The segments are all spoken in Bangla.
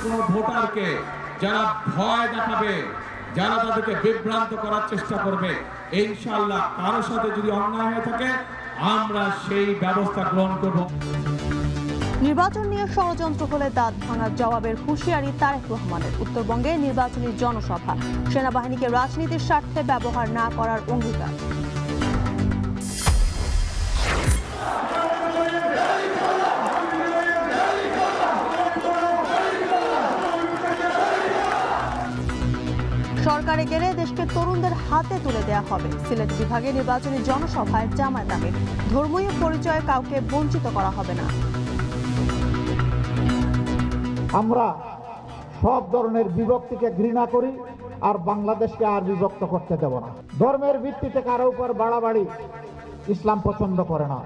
কোনো ভোটারকে যারা ভয় দেখাবে, যারা তাদেরকে বিভ্রান্ত করার চেষ্টা করবে, ইনশাআল্লাহ কারোর সাথে যদি অন্যায় হয়ে থাকে আমরা সেই ব্যবস্থা গ্রহণ করব। নির্বাচন নিয়ে ষড়যন্ত্র হলে দাঁত ভাঙার জবাবের হুঁশিয়ারি তারেক রহমানের। উত্তরবঙ্গে নির্বাচনী জনসভা, সেনাবাহিনীকে রাজনীতির স্বার্থে ব্যবহার না করার অঙ্গীকার। সরকারে গেলে দেশকে তরুণদের হাতে তুলে দেওয়া হবে। সিলেট বিভাগে নির্বাচনী জনসভায় জামায়াত আমির, ধর্মীয় পরিচয়ে কাউকে বঞ্চিত করা হবে না। আমরা সব ধরনের বিভক্তিকে ঘৃণা করি আর বাংলাদেশকে আর বিভক্ত করতে দেব না। ধর্মের ভিত্তিতে কারো উপর বাড়াবাড়ি ইসলাম পছন্দ করে না।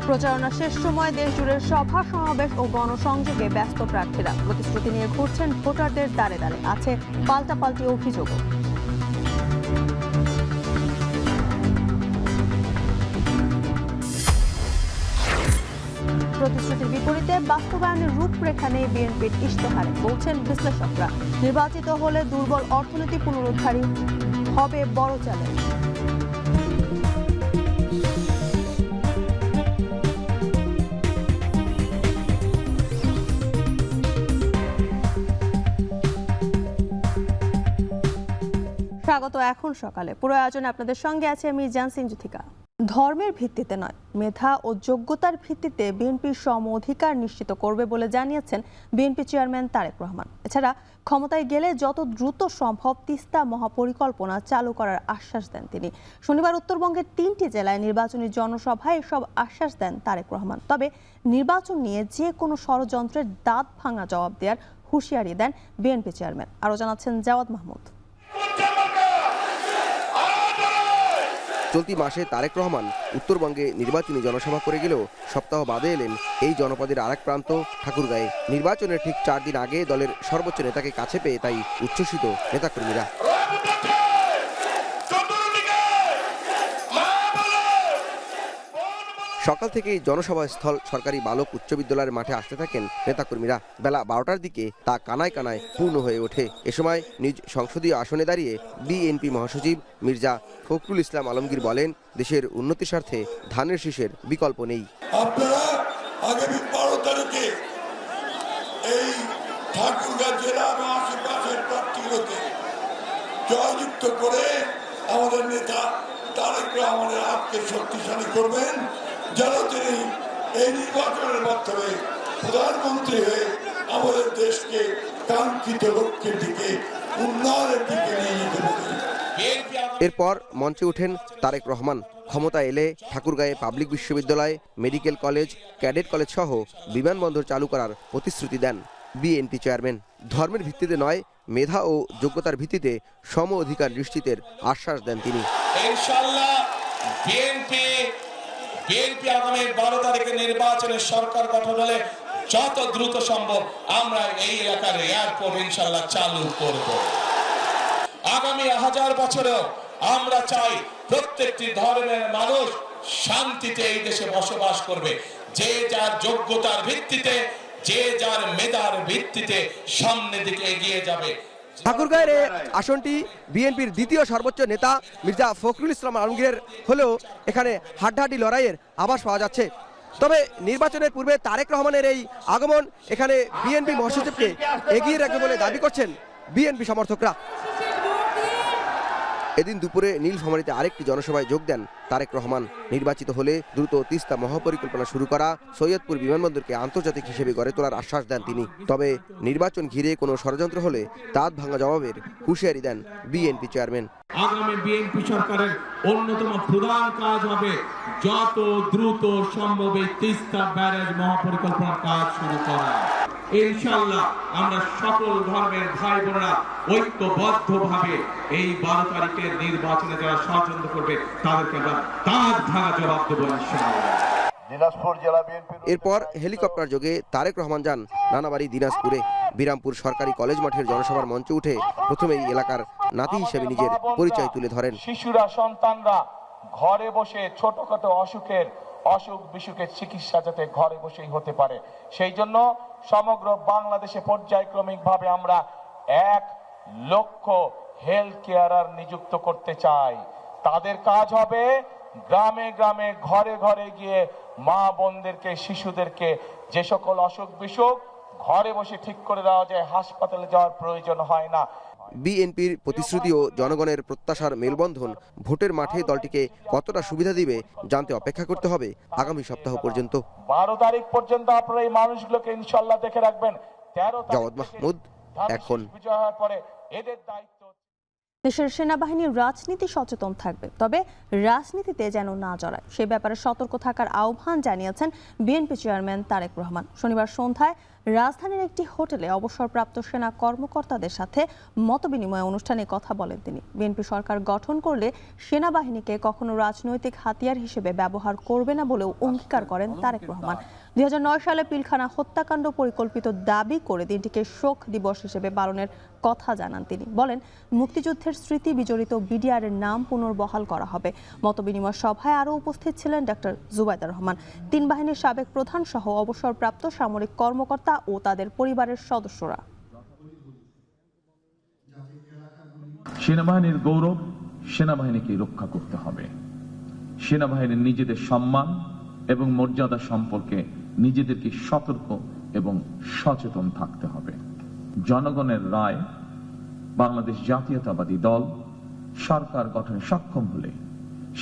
প্রচারণা শেষ সময় দেশ জুড়ে সভা সমাবেশ ও গণসংযোগে ব্যস্ত প্রার্থীরা। প্রতিশ্রুতি নিয়ে ঘুরছেন ভোটারদের দ্বারে দ্বারে, আছে পাল্টাপাল্টি অভিযোগও। প্রতিশ্রুতির বিপরীতে বাস্তবায়নের রূপরেখা নেই বিএনপির ইশতেহারে, বলছেন বিশ্লেষকরা। নির্বাচিত হলে দুর্বল অর্থনীতি পুনরুদ্ধারই হবে বড় চ্যালেঞ্জ। স্বাগত এখন সকালে। পুরো আয়োজনে আপনাদের সঙ্গে আছে আমি জানসিং জুথিকা। ধর্মের ভিত্তিতে নয়, মেধা ও যোগ্যতার ভিত্তিতে বিএনপির সম অধিকার নিশ্চিত করবে বলে জানিয়েছেন বিএনপি চেয়ারম্যান তারেক রহমান। এছাড়া ক্ষমতায় গেলে যত দ্রুত সম্ভব তিস্তা মহাপরিকল্পনা চালু করার আশ্বাস দেন তিনি। শনিবার উত্তরবঙ্গের 3টি জেলায় নির্বাচনী জনসভায় এসব আশ্বাস দেন তারেক রহমান। তবে নির্বাচন নিয়ে যে কোনো ষড়যন্ত্রের দাঁত ভাঙা জবাব দেওয়ার হুঁশিয়ারি দেন বিএনপি চেয়ারম্যান। আরও জানাচ্ছেন জাওয়াদ মাহমুদ। চলতি মাসে তারেক রহমান উত্তরবঙ্গে নির্বাচনী জনসভা করে গেলেও সপ্তাহ বাদে এলেন এই জনপদের আরেক প্রান্ত ঠাকুরগাঁয়ে। নির্বাচনের ঠিক 4 দিন আগে দলের সর্বোচ্চ নেতাকে কাছে পেয়ে তাই উচ্ছ্বসিত নেতাকর্মীরা। সকাল থেকেই জনসভা স্থল সরকারি বালক উচ্চ বিদ্যালয়ের মাঠে আসতে থাকেন নেতাকর্মীরা। বেলা 12টার দিকে তা কানায় কানায় পূর্ণ হয়ে ওঠে। এ সময় নিজ সংসদীয় আসনে দাঁড়িয়ে বিএনপি মহাসচিব মির্জা ফখরুল ইসলাম আলমগীর বলেন, দেশের উন্নতির স্বার্থে ধানের শীষের বিকল্প নেই। আপনারা আগামী 12 তারিখে এই ঠাকুরগাঁ জেলা এবং আশেপাশের প্রার্থীগুলোকে জয়যুক্ত করে আমাদের নেতা তারেক রহমানের হাতকে শক্তিশালী করবেন, যেন তিনি এই নির্বাচনের মাধ্যমে প্রধানমন্ত্রী হয়ে আমাদের দেশকে কাঙ্ক্ষিত লক্ষ্যের দিকে, উন্নয়নের দিকে নিয়ে যেতে পারেন। এরপর মঞ্চে ওঠেন তারেক রহমান। ক্ষমতা এলে ঠাকুরগাঁয়ে পাবলিক বিশ্ববিদ্যালয়, মেডিকেল কলেজ, ক্যাডেট কলেজ সহ বিমানবন্দর চালু করার প্রতিশ্রুতি দেন বিএনপি চেয়ারম্যান। ধর্মের ভিত্তিতে নয়, মেধা ও যোগ্যতার ভিত্তিতে সম অধিকার নিশ্চিতের আশ্বাস দেন তিনি। ইনশাআল্লাহ বিএনপি আগামী 12 তারিখে নির্বাচনের সরকার গঠন হলে যত দ্রুত সম্ভব আমরা এই এলাকার এয়ারপোর্ট ইনশাআল্লাহ চালু করব। আগামী 1000 বছরেও আমরা চাই প্রত্যেকটি ধর্মের মানুষ শান্তিতে এই দেশে বসবাস করবে। যে যার যোগ্যতার ভিত্তিতে, যে যার মেধার ভিত্তিতে সামনের দিকে এগিয়ে যাবে। ঠাকুরগাঁয়ের আসনটি বিএনপির দ্বিতীয় সর্বোচ্চ নেতা মির্জা ফখরুল ইসলাম আলমগীরের হলেও এখানে হাড্ডাহাড্ডি লড়াইয়ের আভাস পাওয়া যাচ্ছে। তবে নির্বাচনের পূর্বে তারেক রহমানের এই আগমন এখানে বিএনপি মহাসচিবকে এগিয়ে রাখবে বলে দাবি করছেন বিএনপি সমর্থকরা। এদিন দুপুরে নীলফামারীতে আরেকটি জনসভায় যোগ দেন তারেক রহমান। নির্বাচিত হলে দ্রুত তিস্তা মহাপরিকল্পনা শুরু করা, সৈয়দপুর বিমানবন্দরকে আন্তর্জাতিক হিসেবে গড়ে তোলার আশ্বাস দেন তিনি। তবে নির্বাচন ঘিরে কোনো ষড়যন্ত্র হলে দাঁত ভাঙা জবাবের হুঁশিয়ারি দেন বিএনপি চেয়ারম্যান। আগামী বিএনপি সরকারের অন্যতম প্রধান কাজ হবে যত দ্রুত সম্ভব এই তিস্তা ব্যারেজ মহাপরিকল্পনার কাজ শুরু করা। ইনশাআল্লাহ আমরা সকল ধর্মের ভাই বোনেরা ঐক্যবদ্ধভাবে এই 12 তারিখের নির্বাচনে যারা ষড়যন্ত্র করবে তাদেরকে আমরা দাঁত ভাঙা জবাব দেবো ইনশাআল্লাহ। এরপর হেলিকপ্টার যোগে তারেক রহমান যান নানাবাড়ি দিনাজপুরে। বিরামপুর সরকারি কলেজ মাঠের জনসভার মঞ্চে উঠে প্রথমেই এলাকার নাতি হিসেবে নিজের পরিচয় তুলে ধরেন। শিশুরা, সন্তানরা ঘরে বসে ছোটখাটো অসুখের অসুখ বিসুখের চিকিৎসা যাতে ঘরে বসেই হতে পারে। সেই জন্য সমগ্র বাংলাদেশে পর্যায়ক্রমিকভাবে আমরা 1 লক্ষ হেলথ কেয়ারার নিযুক্ত করতে চাই। তাদের কাজ হবে গ্রামে গ্রামে ঘরে ঘরে গিয়ে মা বোনদেরকে, শিশুদেরকে যে সকল অসুখ বিসুখ ঘরে বসে ঠিক করে দেওয়া যায়, হাসপাতালে যাওয়ার প্রয়োজন হয় না। বিএনপির প্রতিশ্রুতি ও জনগণের প্রত্যাশার মেলবন্ধন ভোটের মাঠে দলটিকে কতটা সুবিধা দিবে জানতে অপেক্ষা করতে হবে আগামী সপ্তাহ পর্যন্ত। 12 তারিখ পর্যন্ত আপনারা এই মানুষগুলোকে ইনশাআল্লাহ দেখে রাখবেন। 13 তারিখ জাওয়াদ মাহমুদ, এখন। বিজয় হওয়ার পরে এদের দায়িত্ব। দেশের সেনাবাহিনীর রাজনীতি সচেতন থাকবে, তবে রাজনীতিতে যেন না জড়ায় সে ব্যাপারে সতর্ক থাকার আহ্বান জানিয়েছেন বিএনপি চেয়ারম্যান তারেক রহমান। শনিবার সন্ধ্যায় রাজধানীর একটি হোটেলে অবসরপ্রাপ্ত সেনা কর্মকর্তাদের সাথে মতবিনিময় অনুষ্ঠানে কথা বলেন তিনি। বিএনপি সরকার গঠন করলে সেনাবাহিনীকে কখনো রাজনৈতিক হাতিয়ার হিসেবে ব্যবহার করবে না বলেও অঙ্গীকার করেন তারেক রহমান। 2009 সালে পিলখানা হত্যাকাণ্ড পরিকল্পিত দাবি করে দিনটিকে শোক দিবস হিসেবে পালনের কথা জানান তিনি। বলেন, মুক্তিযুদ্ধের স্মৃতি বিজড়িত বিডিআর এর নাম পুনর্বহাল করা হবে। মতবিনিময় সভায় আরও উপস্থিত ছিলেন ডক্টর জুবাইদা রহমান, 3 বাহিনীর সাবেক প্রধান সহ অবসরপ্রাপ্ত সামরিক কর্মকর্তা ও তাদের পরিবারের সদস্যরা। সেনাবাহিনীর গৌরব সেনাবাহিনীকে রক্ষা করতে হবে। সেনাবাহিনীর নিজেদের সম্মান এবং মর্যাদা সম্পর্কে নিজেদেরকে সতর্ক এবং সচেতন থাকতে হবে। জনগণের রায় বাংলাদেশ জাতীয়তাবাদী দল সরকার গঠনে সক্ষম হলে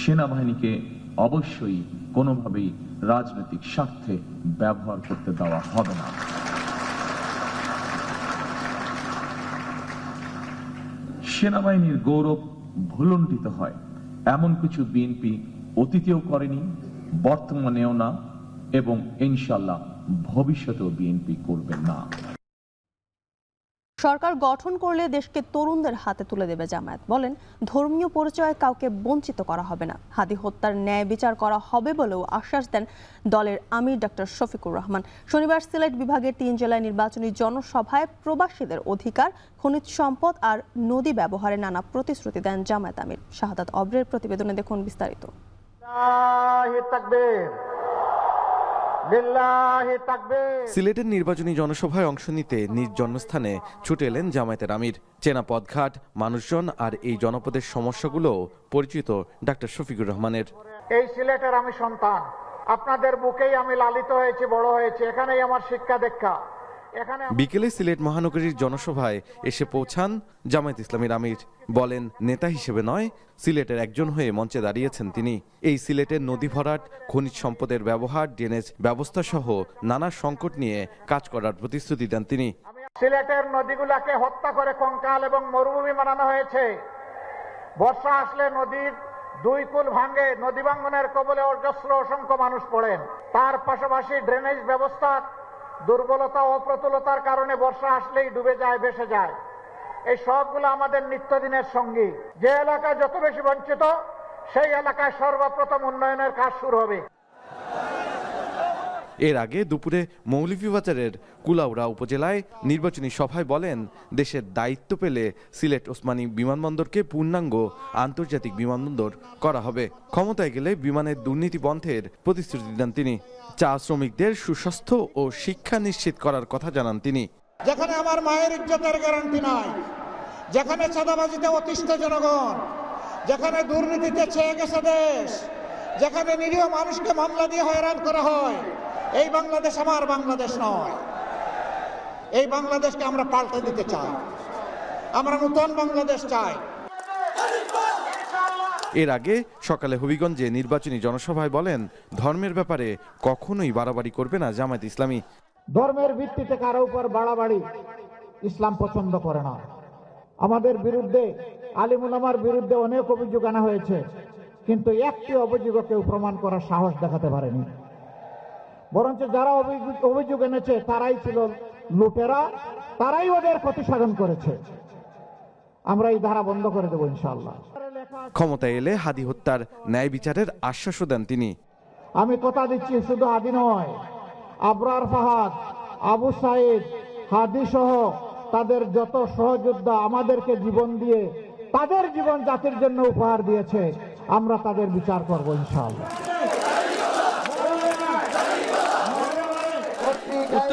সেনাবাহিনীকে অবশ্যই কোনোভাবেই রাজনৈতিক স্বার্থে ব্যবহার করতে দেওয়া হবে না। সেনাবাহিনীর গৌরব ভুলুণ্ঠিত হয় এমন কিছু বিএনপি অতীতেও করেনি, বর্তমানেও না, এবং ইনশাআল্লাহ ভবিষ্যতেও বিএনপি করবে না। সরকার গঠন করলে দেশকে তরুণদের হাতে তুলে দেবে জামায়াত। বলেন, ধর্মীয় পরিচয়ে কাউকে বঞ্চিত করা হবে না। হাদি হত্যার ন্যায় বিচার করা হবে বলেও আশ্বাস দেন দলের আমির ডক্টর শফিকুর রহমান। শনিবার সিলেট বিভাগের 3 জেলায় নির্বাচনী জনসভায় প্রবাসীদের অধিকার, খনিজ সম্পদ আর নদী ব্যবহারে নানা প্রতিশ্রুতি দেন জামায়াত আমির। শাহাদাত অব্রের প্রতিবেদনে দেখুন বিস্তারিত। সিলেটের নির্বাচনী জনসভায় অংশ নিতে নিজ জন্মস্থানে ছুটে এলেন জামায়াতের আমির। চেনা পথঘাট, মানুষজন আর এই জনপদের সমস্যাগুলো পরিচিত ডক্টর শফিকুর রহমানের। এই সিলেটের আমি সন্তান, আপনাদের বুকেই আমি লালিত হয়েছি, বড় হয়েছি, এখানেই আমার শিক্ষা দীক্ষা। বিকেলে সিলেট মহানগরীর জনসভায় এসে পৌঁছান জামায়াত ইসলামীর আমির। বলেন, নেতা হিসেবে নয়, সিলেটের একজন হয়ে মঞ্চে দাঁড়িয়েছেন তিনি। এই সিলেটের নদী ভরাট, খনিজ সম্পদের ব্যবহার, ড্রেনেজ ব্যবস্থা সহ নানা সংকট নিয়ে কাজ করার প্রতিশ্রুতি দেন তিনি। সিলেটের নদীগুলাকে হত্যা করে কঙ্কাল এবং মরুভূমি বানানো হয়েছে। বর্ষা আসলে নদীর 2 কুল ভাঙে, নদী ভাঙ্গনের কবলে অজস্র অসংখ্য মানুষ পড়েন। তার পাশাপাশি ড্রেনেজ ব্যবস্থা দুর্বলতা ও প্রতুলতার কারণে বর্ষা আসলেই ডুবে যায়, ভেসে যায়। এই সবগুলো আমাদের নিত্যদিনের সঙ্গী। যে এলাকায় যত বেশি বঞ্চিত, সেই এলাকায় সর্বপ্রথম উন্নয়নের কাজ শুরু হবে। এর আগে দুপুরে মৌলভীবাজারের কুলাউড়া উপজেলায় নির্বাচনী সভায় বলেন, দেশের দায়িত্ব পেলে সিলেট ওসমানী বিমানবন্দরকে পূর্ণাঙ্গ আন্তর্জাতিক বিমানবন্দর করা হবে। ক্ষমতায় গেলে বিমানের দুর্নীতি বন্ধের প্রতিশ্রুতি দেন তিনি। চা শ্রমিকদের সুস্বাস্থ্য ও শিক্ষা নিশ্চিত করার কথা জানান তিনি। যেখানে আমার মায়ের ইজ্জতের গ্যারান্টি নাই, যেখানে চাঁদাবাজিতে অতিষ্ঠ জনগণ, যেখানে দুর্নীতিতে ছেয়ে গেছে দেশ, যেখানে নিরীহ মানুষকে মামলা দিয়ে হয়রান করা হয়, এই বাংলাদেশ আমার বাংলাদেশ নয়। এই বাংলাদেশকে আমরা পাল্টে দিতে চাই, আমরা নতুন বাংলাদেশ চাই। এর আগে সকালে হবিগঞ্জে নির্বাচনী জনসভায় বলেন, ধর্মের ব্যাপারে কখনোই বাড়াবাড়ি করবে না জামায়াত ইসলামী। ধর্মের ভিত্তিতে কারো উপর বাড়াবাড়ি ইসলাম পছন্দ করে না। আমাদের বিরুদ্ধে, আলিম উলামার বিরুদ্ধে অনেক অভিযোগ আনা হয়েছে, কিন্তু একটি অভিযোগও কেউ প্রমাণ করার সাহস দেখাতে পারেনি। বরঞ্চ যারা অভিযোগ এনেছে তারাই ছিল লুটেরা, তারাই ওদের ক্ষতি সাধন করেছে। আমরা এই ধারা বন্ধ করে দেব ইনশাআল্লাহ। ক্ষমতায় এলে হাদি হত্যার ন্যায় বিচারের আশ্বাসও দেন তিনি। আমি কথা দিচ্ছি, শুধু হাদি নয়, আবরার ফাহাদ, আবু সাইদ, হাদি সহ তাদের যত সহযোদ্ধা আমাদেরকে জীবন দিয়ে তাদের জীবন জাতির জন্য উপহার দিয়েছে, আমরা তাদের বিচার করব ইনশাআল্লাহ।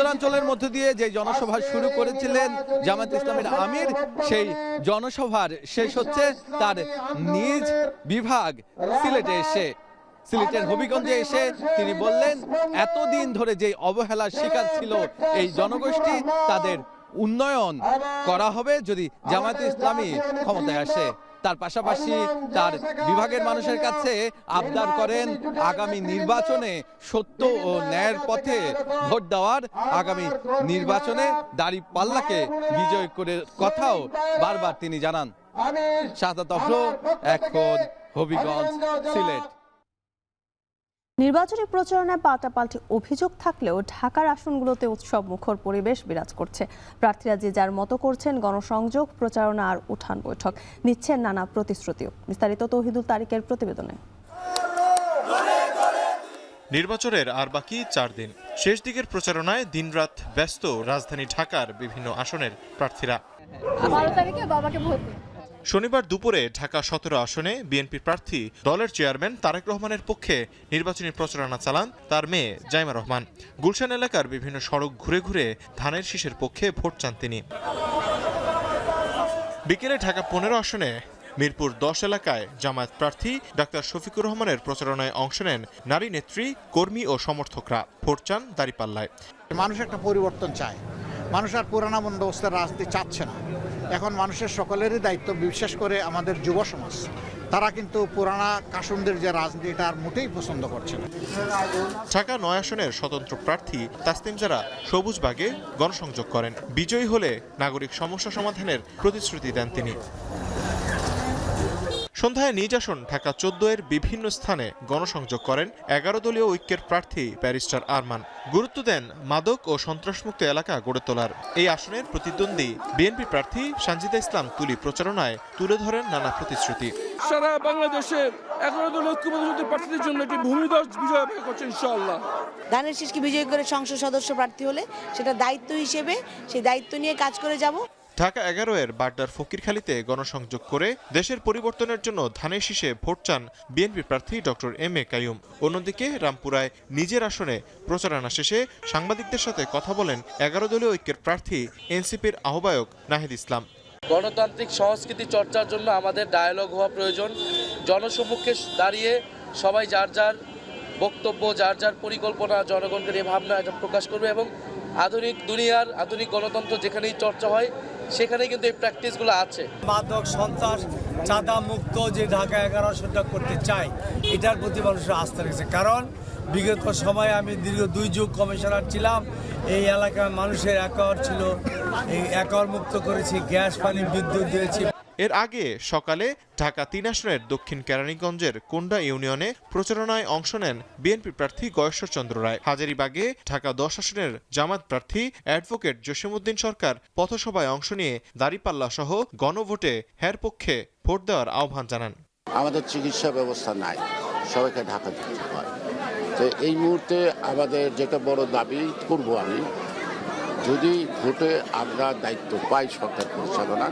উত্তরাঞ্চলের মধ্য দিয়ে যে জনসভা শুরু করেছিলেন জামায়াত ইসলামীর আমির, সেই জনসভার শেষ হচ্ছে তার নিজ বিভাগ সিলেটে এসে। সিলেটের হবিগঞ্জে এসে তিনি বললেন, এতদিন ধরে যে অবহেলার শিকার ছিল এই জনগোষ্ঠী, তাদের উন্নয়ন করা হবে যদি জামায়াতে ইসলামী ক্ষমতায় আসে। তার পাশাপাশি তার বিভাগের মানুষের কাছে আবদার করেন আগামী নির্বাচনে সত্য ও ন্যায়ের পথে ভোট দেওয়ার, আগামী নির্বাচনে দাঁড়িপাল্লাকে বিজয় করে কথাও বারবার তিনি জানান। শাহাদাত অফরো, এখন হবিগঞ্জ, সিলেট। নির্বাচনী প্রচারণায় পাল্টাপাল্টি অভিযোগ থাকলেও ঢাকার আসনগুলোতে উৎসব মুখর পরিবেশ বিরাজ করছে। প্রার্থীরা যে যার মতো করছেন গণসংযোগ, প্রচারণা আর উঠান বৈঠক, নিচ্ছেন নানা প্রতিশ্রুতিও। বিস্তারিত তৌহিদুল তারিকের প্রতিবেদনে। নির্বাচনের আর বাকি 4 দিন, শেষ দিকের প্রচারণায় দিনরাত ব্যস্ত রাজধানী ঢাকার বিভিন্ন আসনের প্রার্থীরা। শনিবার দুপুরে ঢাকা 17 আসনে বিএনপি প্রার্থী দলের চেয়ারম্যান তারেক রহমানের পক্ষে নির্বাচনী প্রচারণা চালান তার মেয়ে জাইমা রহমান। গুলশান এলাকার বিভিন্ন সড়ক ঘুরে ঘুরে ধানের শীষের পক্ষে ভোট চান তিনি। বিকেলে ঢাকা 15 আসনে মিরপুর 10 এলাকায় জামায়াত প্রার্থী ডাক্তার শফিকুর রহমানের প্রচারণায় অংশ নেন নারী নেত্রী, কর্মী ও সমর্থকরা। ভোট চান দাঁড়িপাল্লায়। মানুষ একটা পরিবর্তন চায়, মানুষ আর পুরানা বন্দোবস্তের রাজনীতি চাচ্ছে না। এখন মানুষের সকলেরই দায়িত্ব, বিশেষ করে আমাদের যুব সমাজ, তারা কিন্তু পুরানা কাসুনদের যে রাজনীতি এটা আর মোটেই পছন্দ করছে না। ঢাকা 9 আসনের স্বতন্ত্র প্রার্থী তাসনিম জারা সবুজবাগে গণসংযোগ করেন। বিজয়ী হলে নাগরিক সমস্যা সমাধানের প্রতিশ্রুতি দেন তিনি। সন্ধ্যায় নিজ আসন ঢাকা 14 বিভিন্ন স্থানে গণসংযোগ করেন 11 দলীয় ঐক্যের প্রার্থী ব্যারিস্টার আরমান। গুরুত্ব দেন মাদক ও সন্ত্রাসমুক্ত এলাকা গড়ে তোলার। এই আসনের প্রতিদ্বন্দ্বী বিএনপি প্রার্থী সানজিদা ইসলাম তুলি প্রচারণায় তুলে ধরেন নানা প্রতিশ্রুতি। সারা বাংলাদেশে 11 দলীয় ঐক্যবদ্ধ প্রার্থীদের জন্য একটি ভূমিদশ বিজয় করছে ইনশাআল্লাহ। ধানের শীষকে বিজয়ী করে সংসদ সদস্য প্রার্থী হলে সেটা দায়িত্ব হিসেবে সেই দায়িত্ব নিয়ে কাজ করে যাব। ঢাকা 11 বাড্ডার ফকিরখালীতে গণসংযোগ করে দেশের পরিবর্তনের জন্য ধানের শীষে ভোট চান বিএনপি প্রার্থী ডক্টর এম.এ. কাইয়ুম। অন্যদিকে রামপুরায় নিজের আসনে প্রচারণা শেষে সাংবাদিকদের সাথে কথা বলেন 11 দলীয় ঐক্যের প্রার্থী এনসিপির আহ্বায়ক নাহিদ ইসলাম। গণতান্ত্রিক সংস্কৃতি চর্চার জন্য আমাদের ডায়ালগ হওয়া প্রয়োজন। জনসম্মুখে দাঁড়িয়ে সবাই যার যার বক্তব্য, যার যার পরিকল্পনা, জনগণকে নিয়ে ভাবনা এটা প্রকাশ করবে এবং আধুনিক দুনিয়ার আধুনিক গণতন্ত্র যেখানেই চর্চা হয় সেখানে কিন্তু এই প্র্যাকটিসগুলো আছে। মাদক, সন্ত্রাস, চাঁদা মুক্ত যে ঢাকা 11 আসনটা করতে চাই, এটার প্রতি মানুষের আস্থা রেখেছে। কারণ বিগত সময়ে আমি দীর্ঘ 2 যুগ কমিশনার ছিলাম। এই এলাকার মানুষের একর ছিল, এই একর মুক্ত করেছি, গ্যাস, পানি, বিদ্যুৎ দিয়েছি। এর আগে সকালে ঢাকা 3 আসনের দক্ষিণ কেরানীগঞ্জের কোন্ডা ইউনিয়নে প্রচারণায় অংশ নেন বিএনপি প্রার্থী গয়েশ্বর চন্দ্র রায়। হাজারীবাগে ঢাকা 10 আসনের জামায়াত প্রার্থী অ্যাডভোকেট জসিমউদ্দিন সরকার পথসভায় অংশ নিয়ে দাঁড়িপাল্লা সহ গণভোটে হ্যার পক্ষে ভোট দেওয়ার আহ্বান জানান। আমাদের চিকিৎসা ব্যবস্থা নাই, সবাইকে ঢাকা যেতে হয়। তো এই মুহূর্তে আমাদের যেটা বড় দাবি করব আমি, যদি ভোটে আমরা দায়িত্ব পাই সরকার পরিচালনা,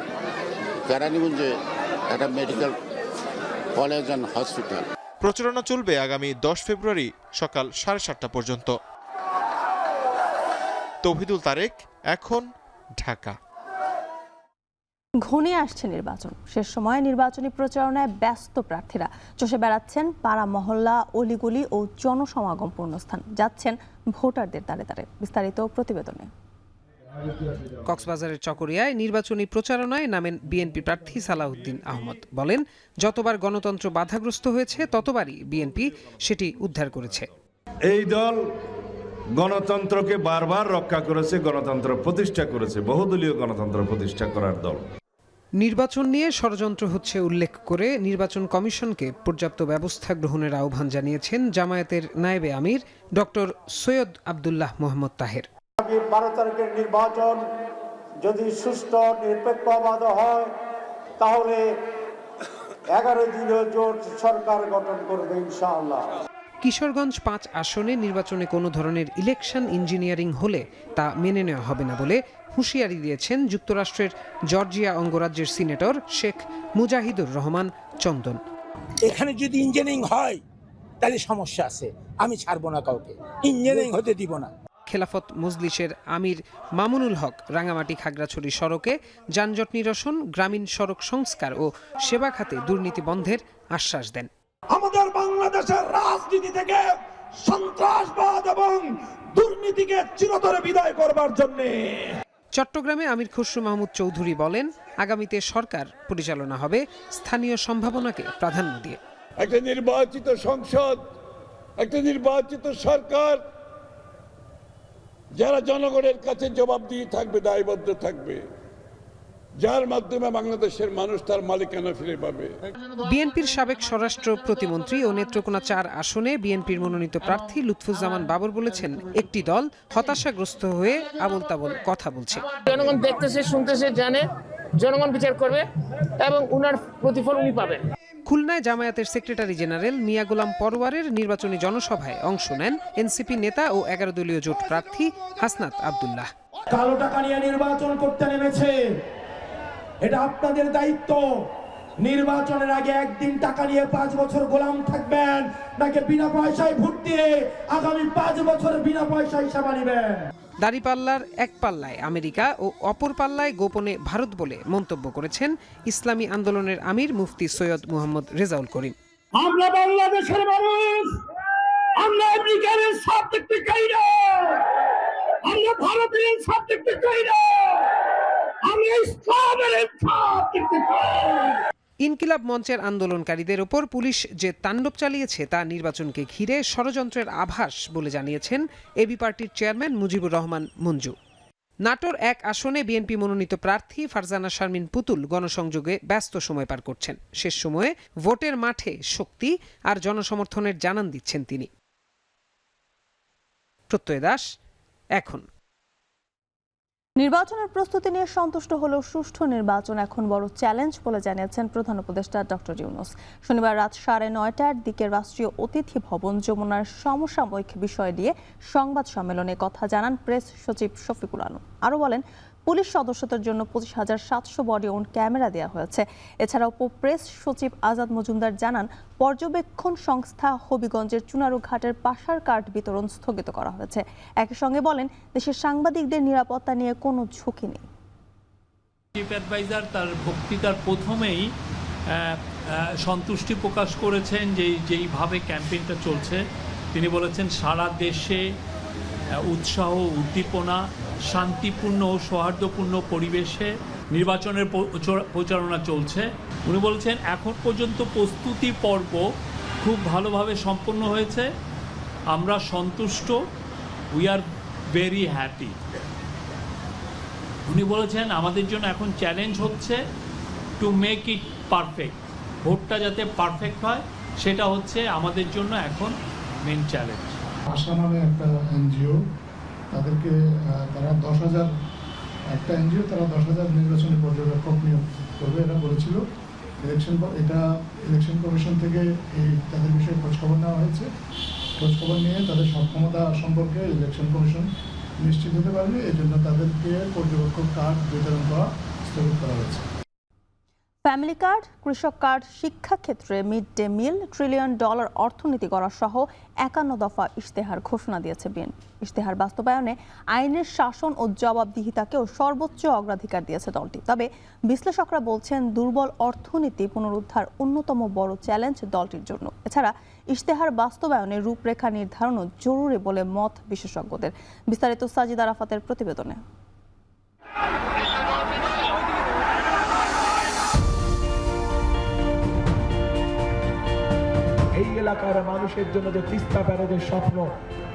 কেরানীগঞ্জে একটা মেডিকেল কলেজ অ্যান্ড হসপিটাল। প্রচারণা চলবে আগামী 10 ফেব্রুয়ারি সকাল 7:30 পর্যন্ত। তৌহিদুল তারেক, এখন, ঢাকা। ঘনিয়ে আসছে নির্বাচন, শেষ সময়ে নির্বাচনী প্রচারণায় ব্যস্ত প্রার্থীরা চষে বেড়াচ্ছেন পাড়া, মহল্লা, অলিগলি ও জনসমাগমপূর্ণ স্থান, যাচ্ছেন ভোটারদের দ্বারে দ্বারে। বিস্তারিত প্রতিবেদনে। কক্সবাজারের চকরিয়ায় নির্বাচনী প্রচারণায় নামেন বিএনপি প্রার্থী সালাউদ্দিন আহমদ। বলেন, যতবার গণতন্ত্র বাধাগ্রস্ত হয়েছে ততবারই বিএনপি সেটি উদ্ধার করেছে। এই দল গণতন্ত্রকে বারবার রক্ষা করেছে, গণতন্ত্র প্রতিষ্ঠা করেছে, বহুদলীয় গণতন্ত্র প্রতিষ্ঠা করার দল। নির্বাচন নিয়ে ষড়যন্ত্র হচ্ছে উল্লেখ করে নির্বাচন কমিশনকে পর্যাপ্ত ব্যবস্থা গ্রহণের আহ্বান জানিয়েছেন জামায়াতের নায়েবে আমির ডক্টর সৈয়দ আব্দুল্লাহ মোহাম্মদ তাহের। 12 তারিখের নির্বাচন যদি সুষ্ঠু নিরপেক্ষ অবাধ হয় তাহলে 11 দিনের জোট সরকার গঠন করবে ইনশাআল্লাহ। কিশোরগঞ্জ 5 আসনে নির্বাচনে কোনো ধরনের ইলেকশন ইঞ্জিনিয়ারিং হলে তা মেনে নেওয়া হবে না বলে হুঁশিয়ারি দিয়েছেন যুক্তরাষ্ট্রের জর্জিয়া অঙ্গরাজ্যের সিনেটর শেখ মুজাহিদুর রহমান চন্দন। এখানে যদি ইঞ্জিনিয়ারিং হয় তাহলে সমস্যা আছে, আমি ছাড়বো না কাউকে, ইঞ্জিনিয়ারিং হতে দিব না। খেলাফত মজলিসের আমির মামুনুল হক রাঙামাটি খাগড়াছড়ি সড়কে যানজট নিরসন, গ্রামীণ সড়ক সংস্কার ও সেবা খাতে দুর্নীতি বন্ধের আশ্বাস দেন। আমাদের বাংলাদেশের রাজনীতি থেকে সন্ত্রাসবাদ এবং দুর্নীতিকে চিরতরে বিদায় করবার জন্য চট্টগ্রামে আমির খসরু মাহমুদ চৌধুরী বলেন, আগামীতে সরকার পরিচালনা হবে স্থানীয় সম্ভাবনাকে প্রাধান্য দিয়ে। একটা নির্বাচিত সংসদ, একটা নির্বাচিত সরকার যারা জনগণের কাছে জবাবদিহি থাকবে, দায়বদ্ধ থাকবে, যার মাধ্যমে বাংলাদেশের মানুষ তার মালিকানা ফিরে পাবে। বিএনপির সাবেক স্বরাষ্ট্র প্রতিমন্ত্রী ও নেত্রকোনা ৪ আসনে বিএনপির মনোনীত প্রার্থী লুৎফুজ্জামান বাবর বলেছেন, একটি দল হতাশাগ্রস্ত হয়ে আবোল তাবোল কথা বলছে। জনগণ দেখতেছে, শুনতেছে, জানে, জনগণ বিচার করবে এবং উনার প্রতিফল উনি পাবেন। খুলনায় জামায়াতের সেক্রেটারি জেনারেল মিয়া গোলাম পরওয়ারের নির্বাচনী জনসভায় অংশ নেন এনসিপি নেতা ও 11 দলীয় জোট প্রার্থী হাসনাত আব্দুল্লাহ। কালো টাকা নিয়ে নির্বাচন করতে নেমেছে, এটা আপনাদের দায়িত্ব। নির্বাচনের আগে একদিন টাকা নিয়ে 5 বছর গোলাম থাকবেন, নাকি বিনা পয়সায় ভোট দিয়ে আগামী 5 বছর বিনা পয়সায় সেবা নেবেন? দাড়িপাল্লার এক পাল্লায় আমেরিকা ও অপর পাল্লায় গোপনে ভারত বলে মন্তব্য করেছেন ইসলামী আন্দোলনের আমির মুফতি সৈয়দ মুহাম্মদ রেজাউল করিম। আমরা বাংলাদেশের মানুষ, আমরা আমেরিকার সাথ দেখতে চাই না, আমরা ভারতের সাথ দেখতে চাই না, আমরা ইসলামের সাথ দেখতে চাই। ইনকিলাব মঞ্চের আন্দোলনকারীদের ওপর পুলিশ যে তাণ্ডব চালিয়েছে তা নির্বাচনকে ঘিরে ষড়যন্ত্রের আভাস বলে জানিয়েছেন এবি পার্টির চেয়ারম্যান মুজিবুর রহমান মঞ্জু। নাটোর 1 আসনে বিএনপি মনোনীত প্রার্থী ফারজানা শারমিন পুতুল গণসংযোগে ব্যস্ত সময় পার করছেন। শেষ সময়ে ভোটের মাঠে শক্তি আর জনসমর্থনের জানান দিচ্ছেন তিনি। প্রত্যয় দাস, এখন। নির্বাচনের প্রস্তুতি নিয়ে সন্তুষ্ট হলেও সুষ্ঠু নির্বাচন এখন বড় চ্যালেঞ্জ বলে জানিয়েছেন প্রধান উপদেষ্টা ডক্টর ইউনূস। শনিবার রাত 9:30টার দিকে রাষ্ট্রীয় অতিথি ভবন যমুনার সমসাময়িক বিষয় নিয়ে সংবাদ সম্মেলনে কথা জানান প্রেস সচিব শফিকুল আলম। আরও বলেন, পুলিশ সদস্যদের জন্য 25,700 বডি অন ক্যামেরা দেওয়া হয়েছে। এছাড়াও প্রেস সচিব আজাদ মজুমদার জানান, পর্যবেক্ষণ সংস্থা হবিগঞ্জের চুনারু ঘাটের পাশার কার্ড বিতরণ স্থগিত করা হয়েছে। একই সঙ্গে বলেন, দেশের সাংবাদিকদের নিরাপত্তা নিয়ে কোনো ঝুঁকি নেই। চিফ অ্যাডভাইজার তার বক্তৃতার প্রথমেই সন্তুষ্টি প্রকাশ করেছেন যেইভাবে ক্যাম্পেইনটা চলছে। তিনি বলেছেন, সারা দেশে উৎসাহ, উদ্দীপনা, শান্তিপূর্ণ ও সৌহার্দ্যপূর্ণ পরিবেশে নির্বাচনের প্রচারণা চলছে। উনি বলেছেন, এখন পর্যন্ত প্রস্তুতি পর্ব খুব ভালোভাবে সম্পন্ন হয়েছে, আমরা সন্তুষ্ট, উই আর ভেরি হ্যাপি। উনি বলেছেন, আমাদের জন্য এখন চ্যালেঞ্জ হচ্ছে টু মেক ইট পারফেক্ট। ভোটটা যাতে পারফেক্ট হয় সেটা হচ্ছে আমাদের জন্য এখন মেন চ্যালেঞ্জ। আশা নামে একটা এনজিও, তাদেরকে তারা 10,000 একটা এনজিও, তারা 10,000 নির্বাচনী পর্যবেক্ষক নিয়োগ করবে এটা বলেছিল। ইলেকশন কমিশন থেকে তাদের বিষয়ে খোঁজখবর নেওয়া হয়েছে। খোঁজখবর নিয়ে তাদের সক্ষমতা সম্পর্কে ইলেকশন কমিশন নিশ্চিত হতে পারবে, এই জন্য তাদেরকে পর্যবেক্ষক কার্ড বিতরণ করা স্থগিত করা হয়েছে। ফ্যামিলি কার্ড, কৃষক কার্ড, শিক্ষাক্ষেত্রে মিড ডে মিল, $1 ট্রিলিয়ন অর্থনীতি করা সহ 51 দফা ইশতেহার ঘোষণা দিয়েছে বিএনপি। ইশতেহার বাস্তবায়নে আইনের শাসন ও জবাবদিহিতাকেও সর্বোচ্চ অগ্রাধিকার দিয়েছে দলটি। তবে বিশ্লেষকরা বলছেন, দুর্বল অর্থনীতি পুনরুদ্ধার অন্যতম বড় চ্যালেঞ্জ দলটির জন্য। এছাড়া ইশতেহার বাস্তবায়নে রূপরেখা নির্ধারণও জরুরি বলে মত বিশেষজ্ঞদের। বিস্তারিত সাজিদ আরাফাতের প্রতিবেদনে। এই এলাকার মানুষের জন্য যে তিস্তা ব্যারেজের স্বপ্ন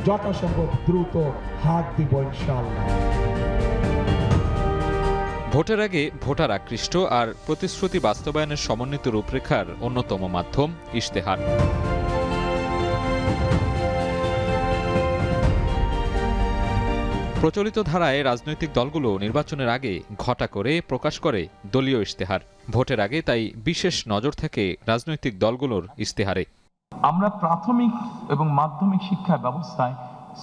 যথাসম্ভব দ্রুত হাত দিব ইনশাআল্লাহ। ভোটের আগে ভোটার আকৃষ্ট আর প্রতিশ্রুতি বাস্তবায়নের সমন্বিত রূপরেখার অন্যতম মাধ্যম ইশতেহার। প্রচলিত ধারায় রাজনৈতিক দলগুলো নির্বাচনের আগে ঘটা করে প্রকাশ করে দলীয় ইশতেহার। ভোটের আগে তাই বিশেষ নজর থাকে রাজনৈতিক দলগুলোর ইশতেহারে। আমরা প্রাথমিক এবং মাধ্যমিক শিক্ষা ব্যবস্থায়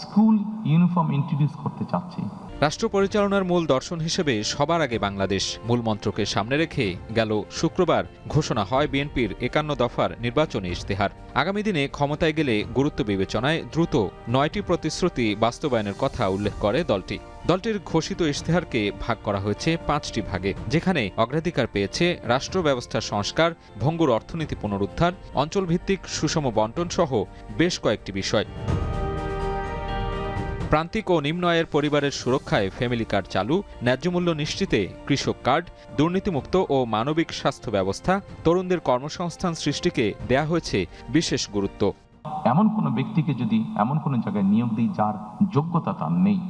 স্কুল ইউনিফর্ম ইন্ট্রোডিউস করতে চাচ্ছি। রাষ্ট্র পরিচালনার মূল দর্শন হিসেবে সবার আগে বাংলাদেশ মূল মন্ত্রকে সামনে রেখে গেল শুক্রবার ঘোষণা হয় বিএনপির ৫১ দফার নির্বাচনী ইশতেহার। আগামী দিনে ক্ষমতায় গেলে গুরুত্ব বিবেচনায় দ্রুত ৯টি প্রতিশ্রুতি বাস্তবায়নের কথা উল্লেখ করে দলটির ঘোষিত ইশতেহারকে ভাগ করা হয়েছে ৫টি ভাগে, যেখানে অগ্রাধিকার পেয়েছে রাষ্ট্র ব্যবস্থার সংস্কার, ভঙ্গুর অর্থনীতি পুনরুদ্ধার, অঞ্চলভিত্তিক সুষম বণ্টন সহ বেশ কয়েকটি বিষয়। প্রান্তিক ও নিম্ন আয়ের পরিবারের সুরক্ষায় ফ্যামিলি কার্ড চালু, ন্যায্যমূল্য নিশ্চিতে কৃষক কার্ড, দুর্নীতিমুক্ত ও মানবিক স্বাস্থ্য ব্যবস্থা, তরুণদের কর্মসংস্থান সৃষ্টিকে দেয়া হয়েছে বিশেষ গুরুত্ব। এমন কোনো ব্যক্তিকে যদি এমন কোনো জায়গায় নিয়োগ দিই যার যোগ্যতা তার নেই,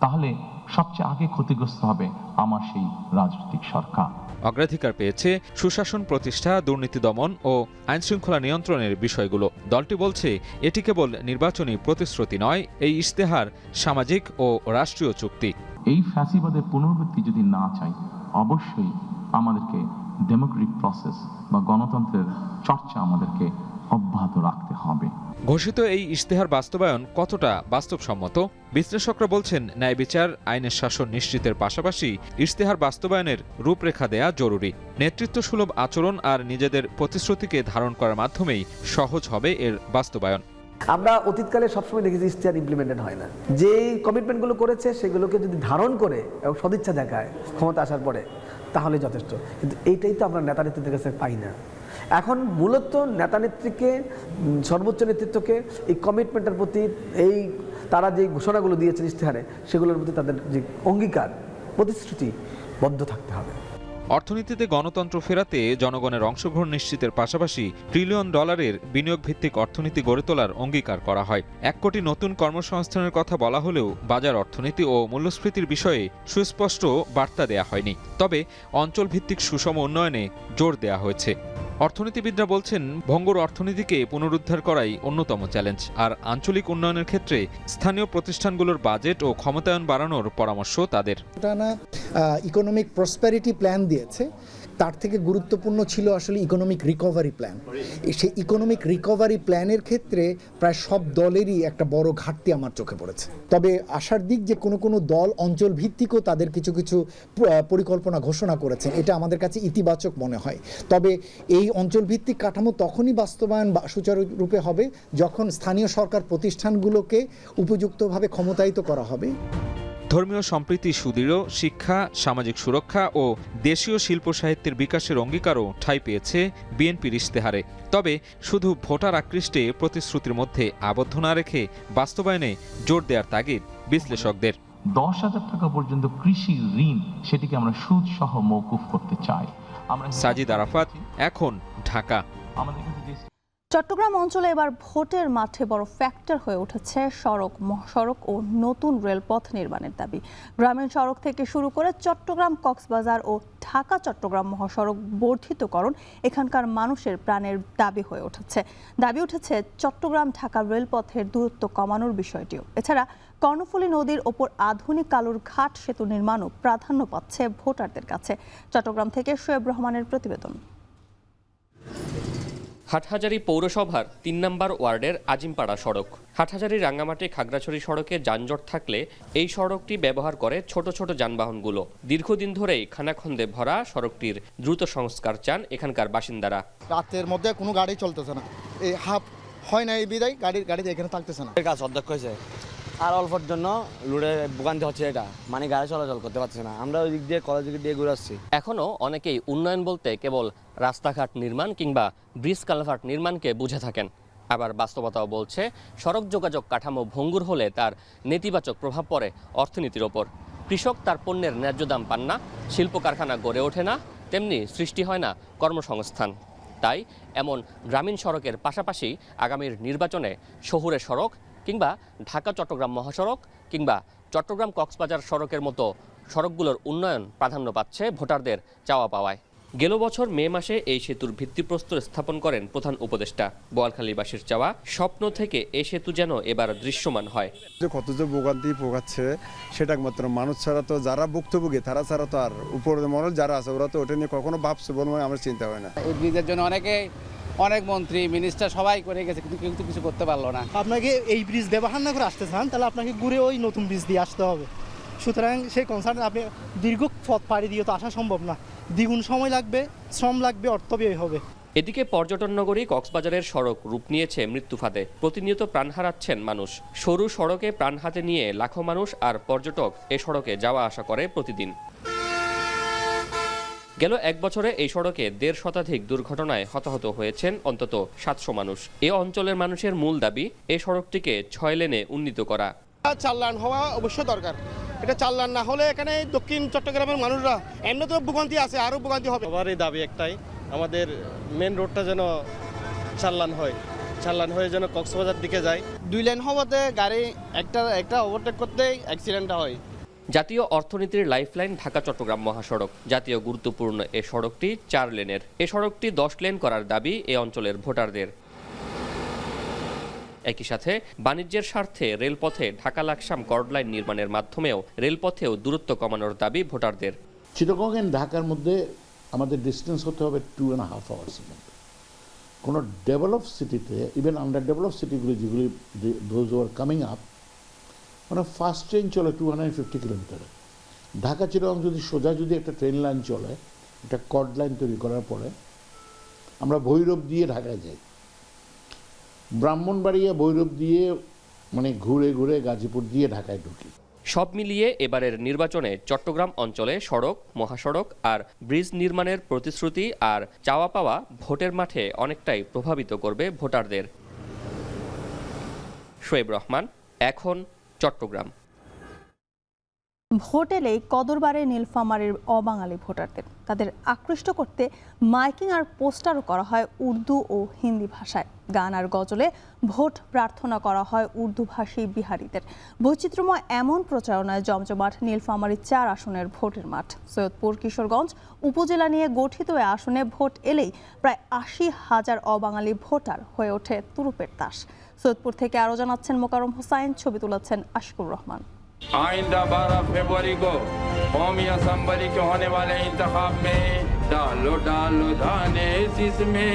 তাহলে সবচেয়ে আগে ক্ষতিগ্রস্ত হবে আমার সেই রাজনৈতিক সরকার। অগ্রাধিকার পেয়েছে সুশাসন প্রতিষ্ঠা, দুর্নীতি দমন ও আইনশৃঙ্খলা নিয়ন্ত্রণের বিষয়গুলো। দলটি বলছে এটি কেবল নির্বাচনী প্রতিশ্রুতি নয়, এই ইশতেহার সামাজিক ও রাষ্ট্রীয় চুক্তি। এই ফ্যাসিবাদের পুনরাবৃত্তি যদি না চাই, অবশ্যই আমাদেরকে ডেমোক্রেটিক প্রসেস বা গণতন্ত্রের চর্চা আমাদেরকে অব্যাহত রাখতে হবে। ঘোষিত এই ইশতেহার বাস্তবায়ন কতটা বাস্তবসম্মত? বিশ্লেষকরা বলছেন ন্যায় বিচার, আইনের শাসন নিশ্চিতের পাশাপাশি ইশতেহার বাস্তবায়নের রূপরেখা দেয়া জরুরি। নেতৃত্বসুলভ আচরণ আর নিজেদের প্রতিশ্রুতিকে ধারণ করার মাধ্যমেই সহজ হবে এর বাস্তবায়ন। আমরা অতীতকালে সবসময় দেখেছি ইশতেহার ইমপ্লিমেন্টেড হয় না। যে কমিটমেন্টগুলো করেছে সেগুলোকে যদি ধারণ করে এবং সদিচ্ছা দেখায় ক্ষমতা আসার পরে, তাহলে যথেষ্ট। কিন্তু এইটাই তো আমরা নেতা নেত্রীদের কাছে পাই না। এখন মূলত নেতা নেত্রীকে, সর্বোচ্চ নেতৃত্বকে এই কমিটমেন্টের প্রতি, এই তারা যে ঘোষণাগুলো দিয়েছেন ইশতেহারে, সেগুলোর প্রতি তাদের যে অঙ্গীকার, প্রতিশ্রুতি বদ্ধ থাকতে হবে। অর্থনীতিতে গণতন্ত্র ফেরাতে জনগণের অংশগ্রহণ নিশ্চিতের পাশাপাশি $1 ট্রিলিয়ন বিনিয়োগ ভিত্তিক অর্থনীতি গড়ে তোলার অঙ্গীকার করা হয়। ১ কোটি নতুন কর্মসংস্থানের কথা বলা হলেও বাজার অর্থনীতি ও মূল্যস্ফীতির বিষয়ে সুস্পষ্ট বার্তা দেয়া হয়নি। তবে অঞ্চলভিত্তিক সুষম উন্নয়নে জোর দেয়া হয়েছে। অর্থনীতিবিদরা বলছেন ভঙ্গুর অর্থনীতিকে পুনরুদ্ধার করাই অন্যতম চ্যালেঞ্জ, আর আঞ্চলিক উন্নয়নের ক্ষেত্রে স্থানীয় প্রতিষ্ঠানগুলোর বাজেট ও ক্ষমতায়ন বাড়ানোর পরামর্শ তাদের। ইকোনমিক প্রসপেরিটি প্ল্যান দিয়েছে, তার থেকে গুরুত্বপূর্ণ ছিল আসলে ইকোনমিক রিকভারি প্ল্যান। সেই ইকোনমিক রিকভারি প্ল্যানের ক্ষেত্রে প্রায় সব দলেরই একটা বড় ঘাটতি আমার চোখে পড়েছে। তবে আশার দিক যে কোনো কোনো দল অঞ্চল ভিত্তিকও তাদের কিছু কিছু পরিকল্পনা ঘোষণা করেছেন, এটা আমাদের কাছে ইতিবাচক মনে হয়। তবে এই অঞ্চল ভিত্তিক কাঠামো তখনই বাস্তবায়ন সুচারুরূপে হবে যখন স্থানীয় সরকার প্রতিষ্ঠানগুলোকে উপযুক্তভাবে ক্ষমতায়িত করা হবে। ধর্মীয় সম্প্রীতি সুদৃঢ়, শিক্ষা, সামাজিক সুরক্ষা ও দেশীয় শিল্প সাহিত্যের বিকাশের অঙ্গীকারও ঠাঁই পেয়েছে বিএনপির ইশতেহারে। তবে শুধু ভোটার আকৃষ্টে প্রতিশ্রুতির মধ্যে আবদ্ধ না রেখে বাস্তবায়নে জোর দেওয়ার তাগিদ বিশ্লেষকদের। 10,000 টাকা পর্যন্ত কৃষি ঋণ, সেটিকে আমরা সুদ সহ মওকুফ করতে চাই। সাজিদ আরাফাত, এখন, ঢাকা। চট্টগ্রাম অঞ্চলে এবার ভোটের মাঠে বড় ফ্যাক্টর হয়ে উঠেছে সড়ক, মহাসড়ক ও নতুন রেলপথ নির্মাণের দাবি। গ্রামীণ সড়ক থেকে শুরু করে চট্টগ্রাম কক্সবাজার ও ঢাকা চট্টগ্রাম মহাসড়ক বর্ধিতকরণ এখানকার মানুষের প্রাণের দাবি হয়ে উঠেছে। দাবি উঠেছে চট্টগ্রাম ঢাকা রেলপথের দূরত্ব কমানোর বিষয়টিও। এছাড়া কর্ণফুলী নদীর ওপর আধুনিক কালুর ঘাট সেতু নির্মাণও প্রাধান্য পাচ্ছে ভোটারদের কাছে। চট্টগ্রাম থেকে শোয়েব রহমানের প্রতিবেদন। হাটহাজারী পৌরসভার ৩ নম্বর ওয়ার্ডের আজিমপাড়া সড়ক। হাটহাজারী রাঙ্গামাটি খাগড়াছড়ি সড়কে যানজট থাকলে এই সড়কটি ব্যবহার করে ছোট ছোট যানবাহনগুলো। দীর্ঘদিন ধরেই খানাখন্দে ভরা সড়কটির দ্রুত সংস্কার চান এখানকার বাসিন্দারা। রাতের মধ্যে কোনো গাড়ি চলতেছে না, এই হাফ হয় না, এই বিদায় গাড়িতে এখানে থাকতেছে না। কাজ অধ্যক্ষ হয়েছে আর অল্পর জন্য লুড়ে ভোগান্তি হচ্ছে, এটা মানে গাড়ি চলাচল করতে পারছে না। আমরা ওই দিক দিয়ে কলেজ দিক দিয়ে ঘুরে আসছি। এখনো অনেকেই উন্নয়ন বলতে কেবল রাস্তাঘাট নির্মাণ কিংবা ব্রিজ কালভার্ট নির্মাণকে বুঝে থাকেন। আবার বাস্তবতাও বলছে সড়ক যোগাযোগ কাঠামো ভঙ্গুর হলে তার নেতিবাচক প্রভাব পড়ে অর্থনীতির ওপর। কৃষক তার পণ্যের ন্যায্য দাম পান না, শিল্প কারখানা গড়ে ওঠে না, তেমনি সৃষ্টি হয় না কর্মসংস্থান। তাই এমন গ্রামীণ সড়কের পাশাপাশি আগামীর নির্বাচনে শহুরে সড়ক কিংবা ঢাকা চট্টগ্রাম মহাসড়ক কিংবা চট্টগ্রাম কক্সবাজার সড়কের মতো সড়কগুলোর উন্নয়ন প্রাধান্য পাচ্ছে ভোটারদের চাওয়া পাওয়ায়। গেল বছর মে মাসে এই সেতুর ভিত্তিপ্রস্তর স্থাপন করেন প্রধান উপদেষ্টা। বোয়ালখালীবাসীর চাওয়া স্বপ্ন থেকে এই সেতু যেন এবার দৃশ্যমান হয়। কত যে ভোগান্তি ভোগাচ্ছে সেটা একমাত্র মানুষ ছাড়া, তো যারা ভুক্তভোগী তারা ছাড়া তো আর উপরে মহল যারা আছে ওরা তো ওটা নিয়ে কখনো ভাবছে বলে আমার চিন্তা হয় না। এই ব্রিজের জন্য অনেকে অনেক মন্ত্রী মিনিস্টার সবাই করে গেছে, কিন্তু কেউ তো কিছু করতে পারলো না। আপনাকে এই ব্রিজ ব্যবহার না করে আসতে চান, তাহলে আপনাকে ঘুরে ওই নতুন ব্রিজ দিয়ে আসতে হবে। সুতরাং সেই কনসার্ন আপনি দীর্ঘ পথ পাড়ি দিয়ে তো আসা সম্ভব না, দ্বিগুণ সময় লাগবে, শ্রম লাগবে, অর্থ ব্যয় হবে। এদিকে পর্যটন নগরী কক্সবাজারের সড়ক রূপ নিয়েছে মৃত্যু ফাঁদে, প্রতিনিয়ত প্রাণ হারাচ্ছেন মানুষ। সরু সড়কে প্রাণ হাতে নিয়ে লাখো মানুষ আর পর্যটক এ সড়কে যাওয়া আসা করে প্রতিদিন। গেল 1 বছরে এই সড়কে 1.5 শতাধিক দুর্ঘটনায় হতাহত হয়েছেন অন্তত 700 মানুষ। এ অঞ্চলের মানুষের মূল দাবি এই সড়কটিকে 6 লেনে উন্নীত করা। 4 লেন হওয়া অবশ্যই দরকার। এটা 4 লেন না হলে এখানে দক্ষিণ চট্টগ্রামের মানুষরা এমনি তো ভোগান্তি আছে, আরও ভোগান্তি হবে। সবারই দাবি একটাই, আমাদের মেন রোডটা যেন 4 লেন হয়, 4 লেন হয়ে যেন কক্সবাজার দিকে যায়। 2 লেন হওয়াতে গাড়ি একটা ওভারটেক করতেই অ্যাক্সিডেন্টটা হয়। জাতীয় অর্থনীতির লাইফলাইন ঢাকা চট্টগ্রাম মহাসড়ক, জাতীয় গুরুত্বপূর্ণ এ সড়কটি 4 লেনের। এ সড়কটি 10 লেন করার দাবি এ অঞ্চলের ভোটারদের। একই সাথে বাণিজ্যের স্বার্থে রেলপথে ঢাকা লাকসাম কর্ড লাইন নির্মাণের মাধ্যমেও রেলপথেও দূরত্ব কমানোর দাবি ভোটারদের। চিটাগং এন্ড ঢাকার মধ্যে আমাদের ডিস্টেন্স হতে হবে 2.5 আওয়ার্সের মধ্যে। কোনো ডেভেলপ সিটিতে, ইভেন আন্ডার ডেভেলপ সিটিগুলি যেগুলি দোজ আর কামিং আপ, মানে ফার্স্ট ট্রেন চলে 250 কিলোমিটারে। ঢাকা চিটাগং যদি সোজা যদি একটা ট্রেন লাইন চলে, একটা কর্ড লাইন তৈরি করার পরে আমরা ভৈরব দিয়ে ঢাকায় যাই, ব্রাহ্মণবাড়িয়া ভৈরব দিয়ে মানে ঘুরে ঘুরে গাজীপুর দিয়ে ঢাকায় ঢুকি। সব মিলিয়ে এবারের নির্বাচনে চট্টগ্রাম অঞ্চলে সড়ক, মহাসড়ক আর ব্রিজ নির্মাণের প্রতিশ্রুতি আর চাওয়া পাওয়া ভোটের মাঠে অনেকটাই প্রভাবিত করবে ভোটারদের। শোয়েব রহমান, এখন চট্টগ্রাম। ভোট এলেই কদর বাড়ে নীলফামারীর অবাঙালি ভোটারদের। তাদের আকৃষ্ট করতে মাইকিং আর পোস্টারও করা হয় উর্দু ও হিন্দি ভাষায়। গান আর গজলে ভোট প্রার্থনা করা হয় উর্দুভাষী বিহারীদের। বৈচিত্র্যময় এমন প্রচারণায় জমজমাট নীলফামারী 4 আসনের ভোটের মাঠ। সৈয়দপুর কিশোরগঞ্জ উপজেলা নিয়ে গঠিত এ আসনে ভোট এলেই প্রায় 80,000 অবাঙালি ভোটার হয়ে ওঠে তুরুপের তাস। সৈয়দপুর থেকে আরও জানাচ্ছেন মোকাররম হোসাইন, ছবি তুলেছেন আশিকুর রহমান। आइंदा 12 फरवरी को कौमी असम्बली के होने वाले इंतखाब में डालो डालो धाने जिसमें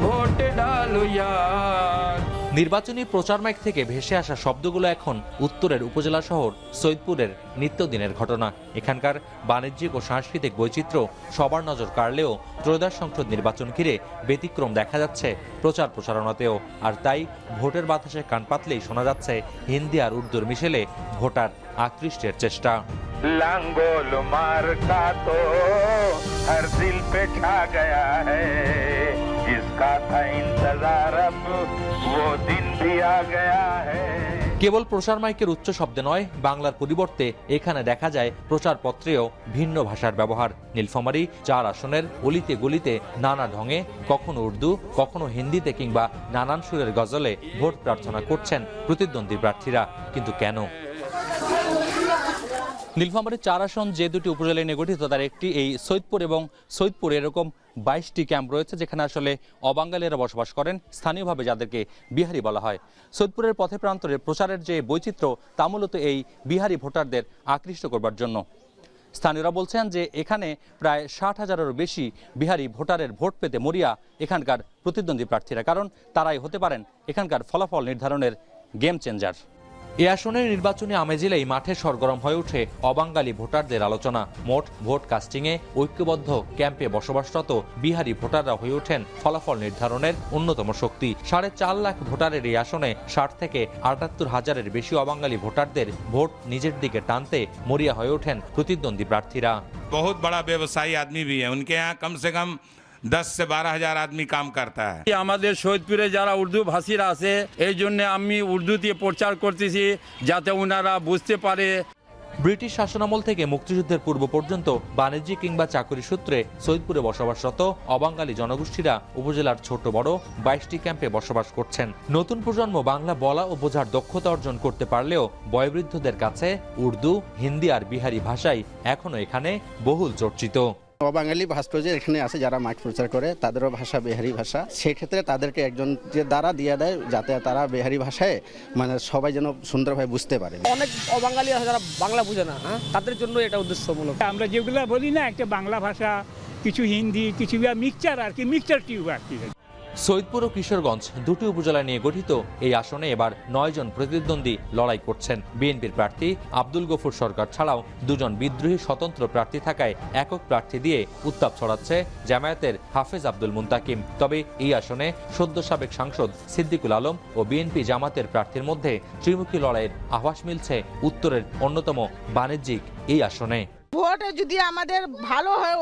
ভোট ডালো यार। নির্বাচনী প্রচার মাইক থেকে ভেসে আসা শব্দগুলো এখন উত্তরের উপজেলা শহর সৈয়দপুরের নিত্যদিনের ঘটনা। এখানকার বাণিজ্যিক ও সাংস্কৃতিক বৈচিত্র্য সবার নজর কাড়লেও ত্রয়োদশ সংসদ নির্বাচন ঘিরে ব্যতিক্রম দেখা যাচ্ছে প্রচার প্রচারণাতেও। আর তাই ভোটের বাতাসে কান পাতলেই শোনা যাচ্ছে হিন্দি আর উর্দুর মিশেলে ভোটার আকৃষ্টের চেষ্টা। लांगोल मार्का तो हर दिल पे छा गया है, जिसका था इंतजार अब वो दिन भी आ गया है। কেবল প্রচার মাইকের উচ্চ শব্দে নয়, বাংলার পরিবর্তে এখানে দেখা যায় প্রচারপত্রেও ভিন্ন ভাষার ব্যবহার। নীলফামারী 4 আসনের অলিতে গলিতে নানা ঢঙে, কখনো উর্দু, কখনো হিন্দিতে কিংবা নানান সুরের গজলে ভোট প্রার্থনা করছেন প্রতিদ্বন্দ্বী প্রার্থীরা। কিন্তু কেন? নীলফামারী 4 আসন যে দুটি উপজেলায় নিয়ে গঠিত, তার একটি এই সৈয়দপুর, এবং সৈয়দপুরে এরকম 22টি ক্যাম্প রয়েছে যেখানে আসলে অবাঙালিরা বসবাস করেন, স্থানীয়ভাবে যাদেরকে বিহারি বলা হয়। সৈয়দপুরের পথে প্রান্তরে প্রচারের যে বৈচিত্র্য, তা মূলত এই বিহারি ভোটারদের আকৃষ্ট করবার জন্য। স্থানীয়রা বলছেন যে এখানে প্রায় 60,000-এরও বেশি বিহারি ভোটারের ভোট পেতে মরিয়া এখানকার প্রতিদ্বন্দ্বী প্রার্থীরা, কারণ তারাই হতে পারেন এখানকার ফলাফল নির্ধারণের গেম চেঞ্জার। এ আসনের নির্বাচনী আমেজিলেই মাঠে সরগরম হয়ে ওঠে অবাঙালি ভোটারদের আলোচনা। মোট ভোট কাস্টিংয়ে ঐক্যবদ্ধ ক্যাম্পে বসবাসরত বিহারি ভোটাররা হয়ে ওঠেন ফলাফল নির্ধারণের অন্যতম শক্তি। 4.5 লাখ ভোটারের এই আসনে 60 থেকে 78,000-এর বেশি অবাঙালি ভোটারদের ভোট নিজের দিকে টানতে মরিয়া হয়ে ওঠেন প্রতিদ্বন্দ্বী প্রার্থীরা। बहुत बड़ा व्यवसायी आदमी भी है, उनके यहाँ कम से कम 10 से 12,000 आदमी काम करता है। আমাদের সৈয়দপুরে যারা উর্দু ভাষীরা আছে, এই জন্য আমি উর্দু দিয়ে প্রচার করতেছি যাতে ওনারা বুঝতে পারে। ব্রিটিশ শাসনামল থেকে মুক্তিযুদ্ধের পূর্ব পর্যন্ত বাণিজ্যিক কিংবা চাকরি সূত্রে সৈয়দপুরে বসবাসরত অবাঙালি জনগোষ্ঠীরা উপজেলার ছোট বড় 22টি ক্যাম্পে বসবাস করছেন। নতুন প্রজন্ম বাংলা বলা ও বোঝার দক্ষতা অর্জন করতে পারলেও বয়োবৃদ্ধদের কাছে উর্দু, হিন্দি আর বিহারি ভাষাই এখনো এখানে বহুল চর্চিত। অবাঙালি ভাস্কর্য এখানে আছে যারা মাইক প্রচার করে, তাদেরও ভাষা বিহারি ভাষা। সেই ক্ষেত্রে তাদেরকে একজন যে দ্বারা দিয়ে দেয় যাতে তারা বিহারি ভাষায় মানে সবাই যেন সুন্দরভাবে বুঝতে পারে। অনেক অবাঙালি আছে যারা বাংলা বুঝে না, তাদের জন্য এটা উদ্দেশ্যমূলক। আমরা যেগুলো বলি না, একটা বাংলা ভাষা, কিছু হিন্দি, কিছু মিক্সচার আর কি, মিক্সচার টিউব আর কি। সৈয়দপুর ও কিশোরগঞ্জ দুটি উপজেলা নিয়ে গঠিত এই আসনে এবার 9 জন প্রতিদ্বন্দ্বী লড়াই করছেন। বিএনপির প্রার্থী আব্দুল গফুর সরকার ছাড়াও 2 জন বিদ্রোহী স্বতন্ত্র প্রার্থী থাকায় একক প্রার্থী দিয়ে উত্তাপ ছড়াচ্ছে জামায়াতের হাফেজ আব্দুল মুন্তাকিম। তবে এই আসনে সদ্য সাবেক সাংসদ সিদ্দিকুল আলম ও বিএনপি জামাতের প্রার্থীর মধ্যে ত্রিমুখী লড়াইয়ের আভাস মিলছে উত্তরের অন্যতম বাণিজ্যিক এই আসনে। ভোটে যদি আমাদের ভালো হয়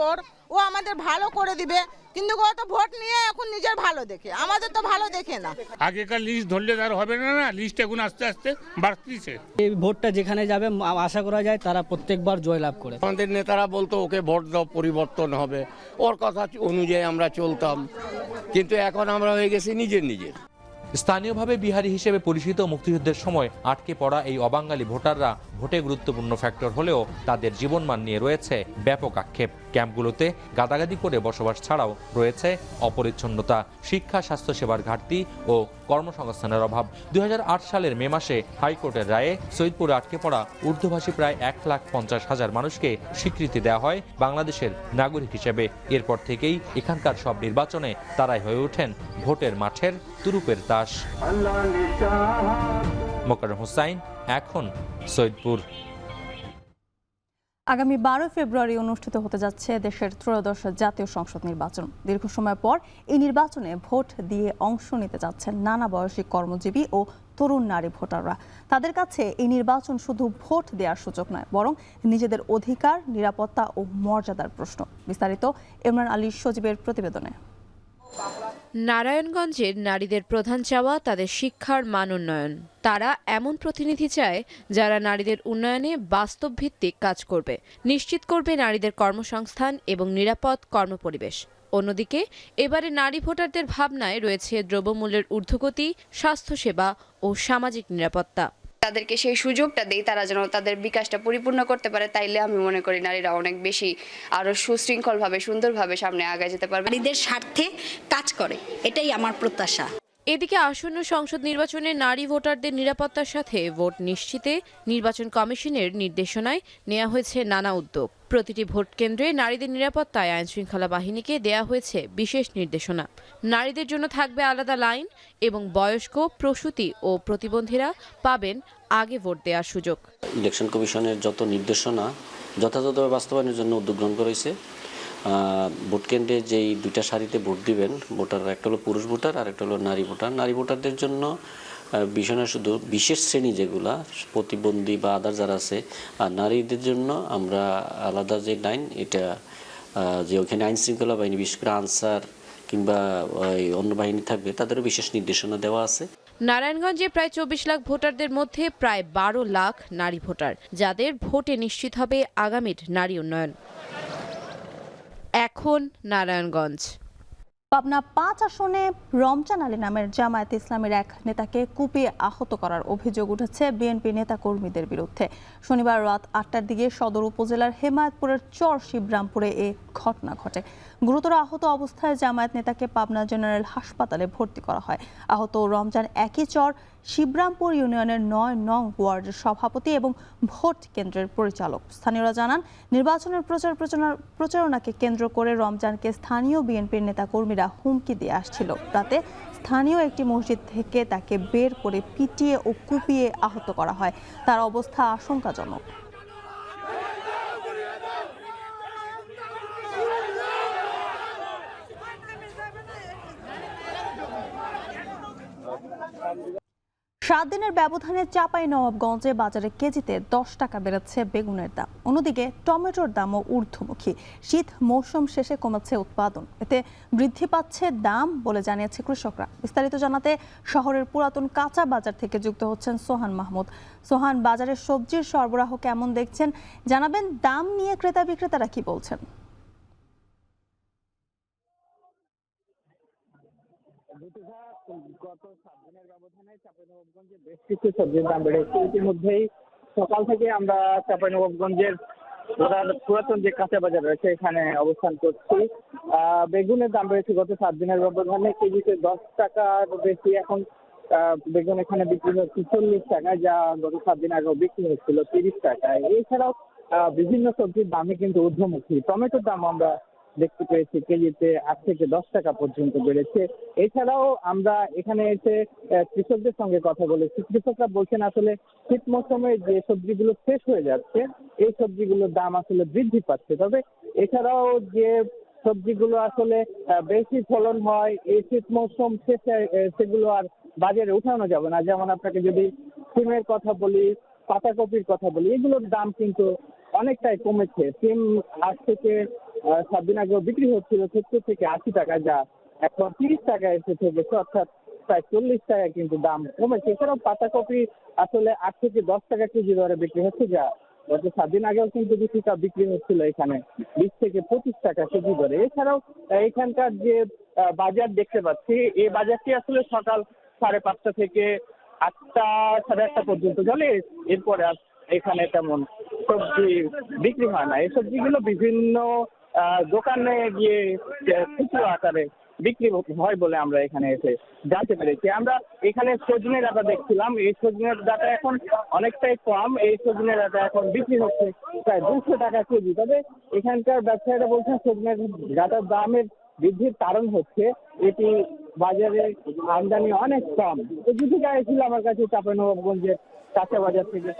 ও আমাদের ভালো করে দিবে, কিন্তু ও তো ভোট নিয়ে এখন নিজের ভালো দেখে, আমাদের তো ভালো দেখে না। আগেকার লিস্ট ধরলে তার হবে না, লিস্ট এখন আস্তে আস্তে বাড়তিছে। এই ভোটটা যেখানে যাবে আশা করা যায় তারা প্রত্যেকবার জয়লাভ করে। আমাদের নেতারা বলতো ওকে ভোট দাও পরিবর্তন হবে, ওর কথা অনুযায়ী আমরা চলতাম, কিন্তু এখন আমরা হয়ে গেছি নিজের। স্থানীয়ভাবে বিহারি হিসেবে পরিচিত মুক্তিযুদ্ধের সময় আটকে পড়া এই অবাঙালি ভোটাররা ভোটে গুরুত্বপূর্ণ ফ্যাক্টর হলেও তাদের জীবনমান নিয়ে রয়েছে ব্যাপক আক্ষেপ। ক্যাম্পগুলোতে গাদাগাদি করে বসবাস ছাড়াও রয়েছে অপরিচ্ছন্নতা, শিক্ষা স্বাস্থ্যসেবার ঘাটতি ও কর্মসংস্থানের অভাব। 2008 সালের মে মাসে হাইকোর্টের রায়ে সৈয়দপুরে আটকে পড়া উর্দুভাষী প্রায় 1,50,000 মানুষকে স্বীকৃতি দেওয়া হয় বাংলাদেশের নাগরিক হিসেবে। এরপর থেকেই এখানকার সব নির্বাচনে তারাই হয়ে ওঠেন ভোটের মাঠের তুরুপের তাস। মোকাররম হোসাইন, এখন সৈয়দপুর। আগামী 12 ফেব্রুয়ারি অনুষ্ঠিত হতে যাচ্ছে দেশের ত্রয়োদশ জাতীয় সংসদ নির্বাচন। দীর্ঘ সময় পর এই নির্বাচনে ভোট দিয়ে অংশ নিতে যাচ্ছেন নানা বয়সী কর্মজীবী ও তরুণ নারী ভোটাররা। তাদের কাছে এই নির্বাচন শুধু ভোট দেওয়ার সুযোগ নয়, বরং নিজেদের অধিকার, নিরাপত্তা ও মর্যাদার প্রশ্ন। বিস্তারিত ইমরান আলী সজীবের প্রতিবেদনে। নারায়ণগঞ্জের নারীদের প্রধান চাওয়া তাদের শিক্ষার মান উন্নয়ন। তারা এমন প্রতিনিধি চায় যারা নারীদের উন্নয়নে বাস্তব ভিত্তিক কাজ করবে, নিশ্চিত করবে নারীদের কর্মসংস্থান এবং নিরাপদ কর্মপরিবেশ। অন্যদিকে এবারে নারী ভোটারদের ভাবনায় রয়েছে দ্রব্যমূল্যের ঊর্ধ্বগতি, স্বাস্থ্যসেবা ও সামাজিক নিরাপত্তা। তাদেরকে সেই সুযোগটা দেই, তারা যেন তাদের বিকাশটা পরিপূর্ণ করতে পারে। তাইলে আমি মনে করি নারীরা অনেক বেশি আরো সুশৃঙ্খলভাবে, সুন্দরভাবে সামনে আগায় যেতে পারবে। নারীদের স্বার্থে কাজ করে, এটাই আমার প্রত্যাশা। এদিকে আসন্ন সংসদ নির্বাচনে নারী ভোটারদের নিরাপত্তার সাথে ভোট নিশ্চিতে নির্বাচন কমিশনের নির্দেশনায় নেওয়া হয়েছে নানা উদ্যোগ। প্রতিটি ভোট কেন্দ্রে নারীদের নিরাপত্তায় আইনশৃঙ্খলা বাহিনীকে দেয়া হয়েছে বিশেষ নির্দেশনা। নারীদের জন্য থাকবে আলাদা লাইন এবং বয়স্ক, প্রসূতি ও প্রতিবন্ধীরা পাবেন আগে ভোট দেওয়ার সুযোগ। ইলেকশন কমিশনের যত নির্দেশনা যথাযথভাবে বাস্তবায়নের জন্য উদ্যোগ গ্রহণ করা হয়েছে। ভোট কেন্দ্রে যেই দুইটা সারিতে ভোট দিবেন ভোটাররা, একটা হলো পুরুষ ভোটার আর একটা হলো নারী ভোটার। নারী ভোটারদের জন্য বিষয় না শুধু বিশেষ শ্রেণী যেগুলা প্রতিবন্ধী বা আদার যারা আছে, আর নারীদের জন্য আমরা আলাদা যে লাইন, এটা যে ওখানে আইন শৃঙ্খলা বাহিনী বিশেষ করে আনসার কিংবা অন্য বাহিনী থাকবে তাদেরও বিশেষ নির্দেশনা দেওয়া আছে। নারায়ণগঞ্জে প্রায় 24 লাখ ভোটারদের মধ্যে প্রায় 12 লাখ নারী ভোটার, যাদের ভোটে নিশ্চিত হবে আগামীর নারী উন্নয়ন। এখন নারায়ণগঞ্জ। পাবনা 5 আসনে রমজান আলী নামের জামায়াতে ইসলামের এক নেতাকে কুপিয়ে আহত করার অভিযোগ উঠেছে বিএনপি নেতাকর্মীদের বিরুদ্ধে। শনিবার রাত 8টার দিকে সদর উপজেলার হেমায়তপুরের চর শিবরামপুরে এ ঘটনা ঘটে। গুরুতর আহত অবস্থায় জামায়াত নেতাকে পাবনা জেনারেল হাসপাতালে ভর্তি করা হয়। আহত রমজান একই চর শিবরামপুর ইউনিয়নের 9 নং ওয়ার্ডের সভাপতি এবং ভোট কেন্দ্রের পরিচালক। স্থানীয়রা জানান, নির্বাচনের প্রচারণাকে কেন্দ্র করে রমজানকে স্থানীয় বিএনপির নেতাকর্মীরা হুমকি দিয়ে আসছিল। রাতে স্থানীয় একটি মসজিদ থেকে তাকে বের করে পিটিয়ে ও কুপিয়ে আহত করা হয়। তার অবস্থা আশঙ্কাজনক। সাত দিনের ব্যবধানে চাঁপাইনবাবগঞ্জে বাজারে কেজিতে 10 টাকা বেড়েছে বেগুনের দাম। অন্যদিকে টমেটোর দামও ঊর্ধ্বমুখী। শীত মৌসুম শেষে কমেছে উৎপাদন, এতে বৃদ্ধি পাচ্ছে দাম বলে জানিয়েছে কৃষকরা। বিস্তারিত জানাতে শহরের পুরাতন কাঁচা বাজার থেকে যুক্ত হচ্ছেন সোহান মাহমুদ। সোহান, বাজারের সবজির সরবরাহ কেমন দেখছেন জানাবেন, দাম নিয়ে ক্রেতা বিক্রেতারা কি বলছেন? গত 7 দিনের ব্যবধানে চাঁপাইনবাবগঞ্জে বেশ কিছু সবজির দাম বেড়েছে। ইতিমধ্যেই সকাল থেকে আমরা চাঁপাইনবাবগঞ্জের পুরাতন যে কাঁচা বাজার রয়েছে এখানে অবস্থান করছি। বেগুনের দাম বেড়েছে গত 7 দিনের ব্যবধানে কেজিতে 10 টাকার বেশি। এখন বেগুন এখানে বিক্রি হচ্ছে 40 টাকায়, যা গত 7 দিন আগেও বিক্রি হচ্ছিল 30 টাকায়। এছাড়াও বিভিন্ন সবজির দামই কিন্তু ঊর্ধ্বমুখী। টমেটোর দাম আমরা দেখতে পেয়েছি কেজিতে 8 থেকে 10 টাকা পর্যন্ত বেড়েছে। এছাড়াও আমরা এখানে এসে কৃষকদের সঙ্গে কথা বলেছি। কৃষকরা বলছেন আসলে শীত মৌসুমে যে সবজিগুলো শেষ হয়ে যাচ্ছে এই সবজিগুলোর দাম আসলে বৃদ্ধি পাচ্ছে। তবে এছাড়াও যে সবজিগুলো আসলে বেশি ফলন হয় এই শীত মৌসুম শেষে সেগুলো আর বাজারে উঠানো যাবে না। যেমন আপনাকে যদি সিমের কথা বলি, পাতাকপির কথা বলি, এগুলোর দাম কিন্তু অনেকটাই কমেছে। সিম আজ থেকে 7 দিন আগেও বিক্রি হচ্ছিল 70 থেকে 80 টাকা, যা এখন 30 টাকা এসে গেছে, অর্থাৎ প্রায় 40 টাকা কিন্তু দাম কমেছে। এছাড়াও পাতাকপি আসলে 8 থেকে 10 টাকা কেজি দরে বিক্রি হচ্ছে, যা গত 7 দিন আগেও কিন্তু বিক্রি হচ্ছিল এখানে 20 থেকে 25 টাকা কেজি দরে। এছাড়াও এখানকার যে বাজার দেখতে পাচ্ছি, এই বাজারটি আসলে সকাল 5:30 থেকে 8টা 8:30 পর্যন্ত চলে। এরপরে আর এখানে তেমন সবজি বিক্রি হয় না। এই সবজিগুলো বিভিন্ন দোকানে গিয়ে খুচরো আকারে বিক্রি হয় বলে আমরা এখানে এসে জানতে পেরেছি। আমরা এখানে সজনে ডাঁটা দেখছিলাম, এই সজনের ডাঁটা এখন অনেকটাই কম। এই সজনে ডাঁটা এখন বিক্রি হচ্ছে প্রায় 200 টাকা কেজি। তবে এখানকার ব্যবসায়ীরা বলছেন সজনের ডাঁটার দামের বৃদ্ধির কারণ হচ্ছে এটি বাজারে আমদানি অনেক কম। তো জুথিকা ছিল আমার কাছে চাঁপাইনবাবগঞ্জের কাঁচা বাজার থেকে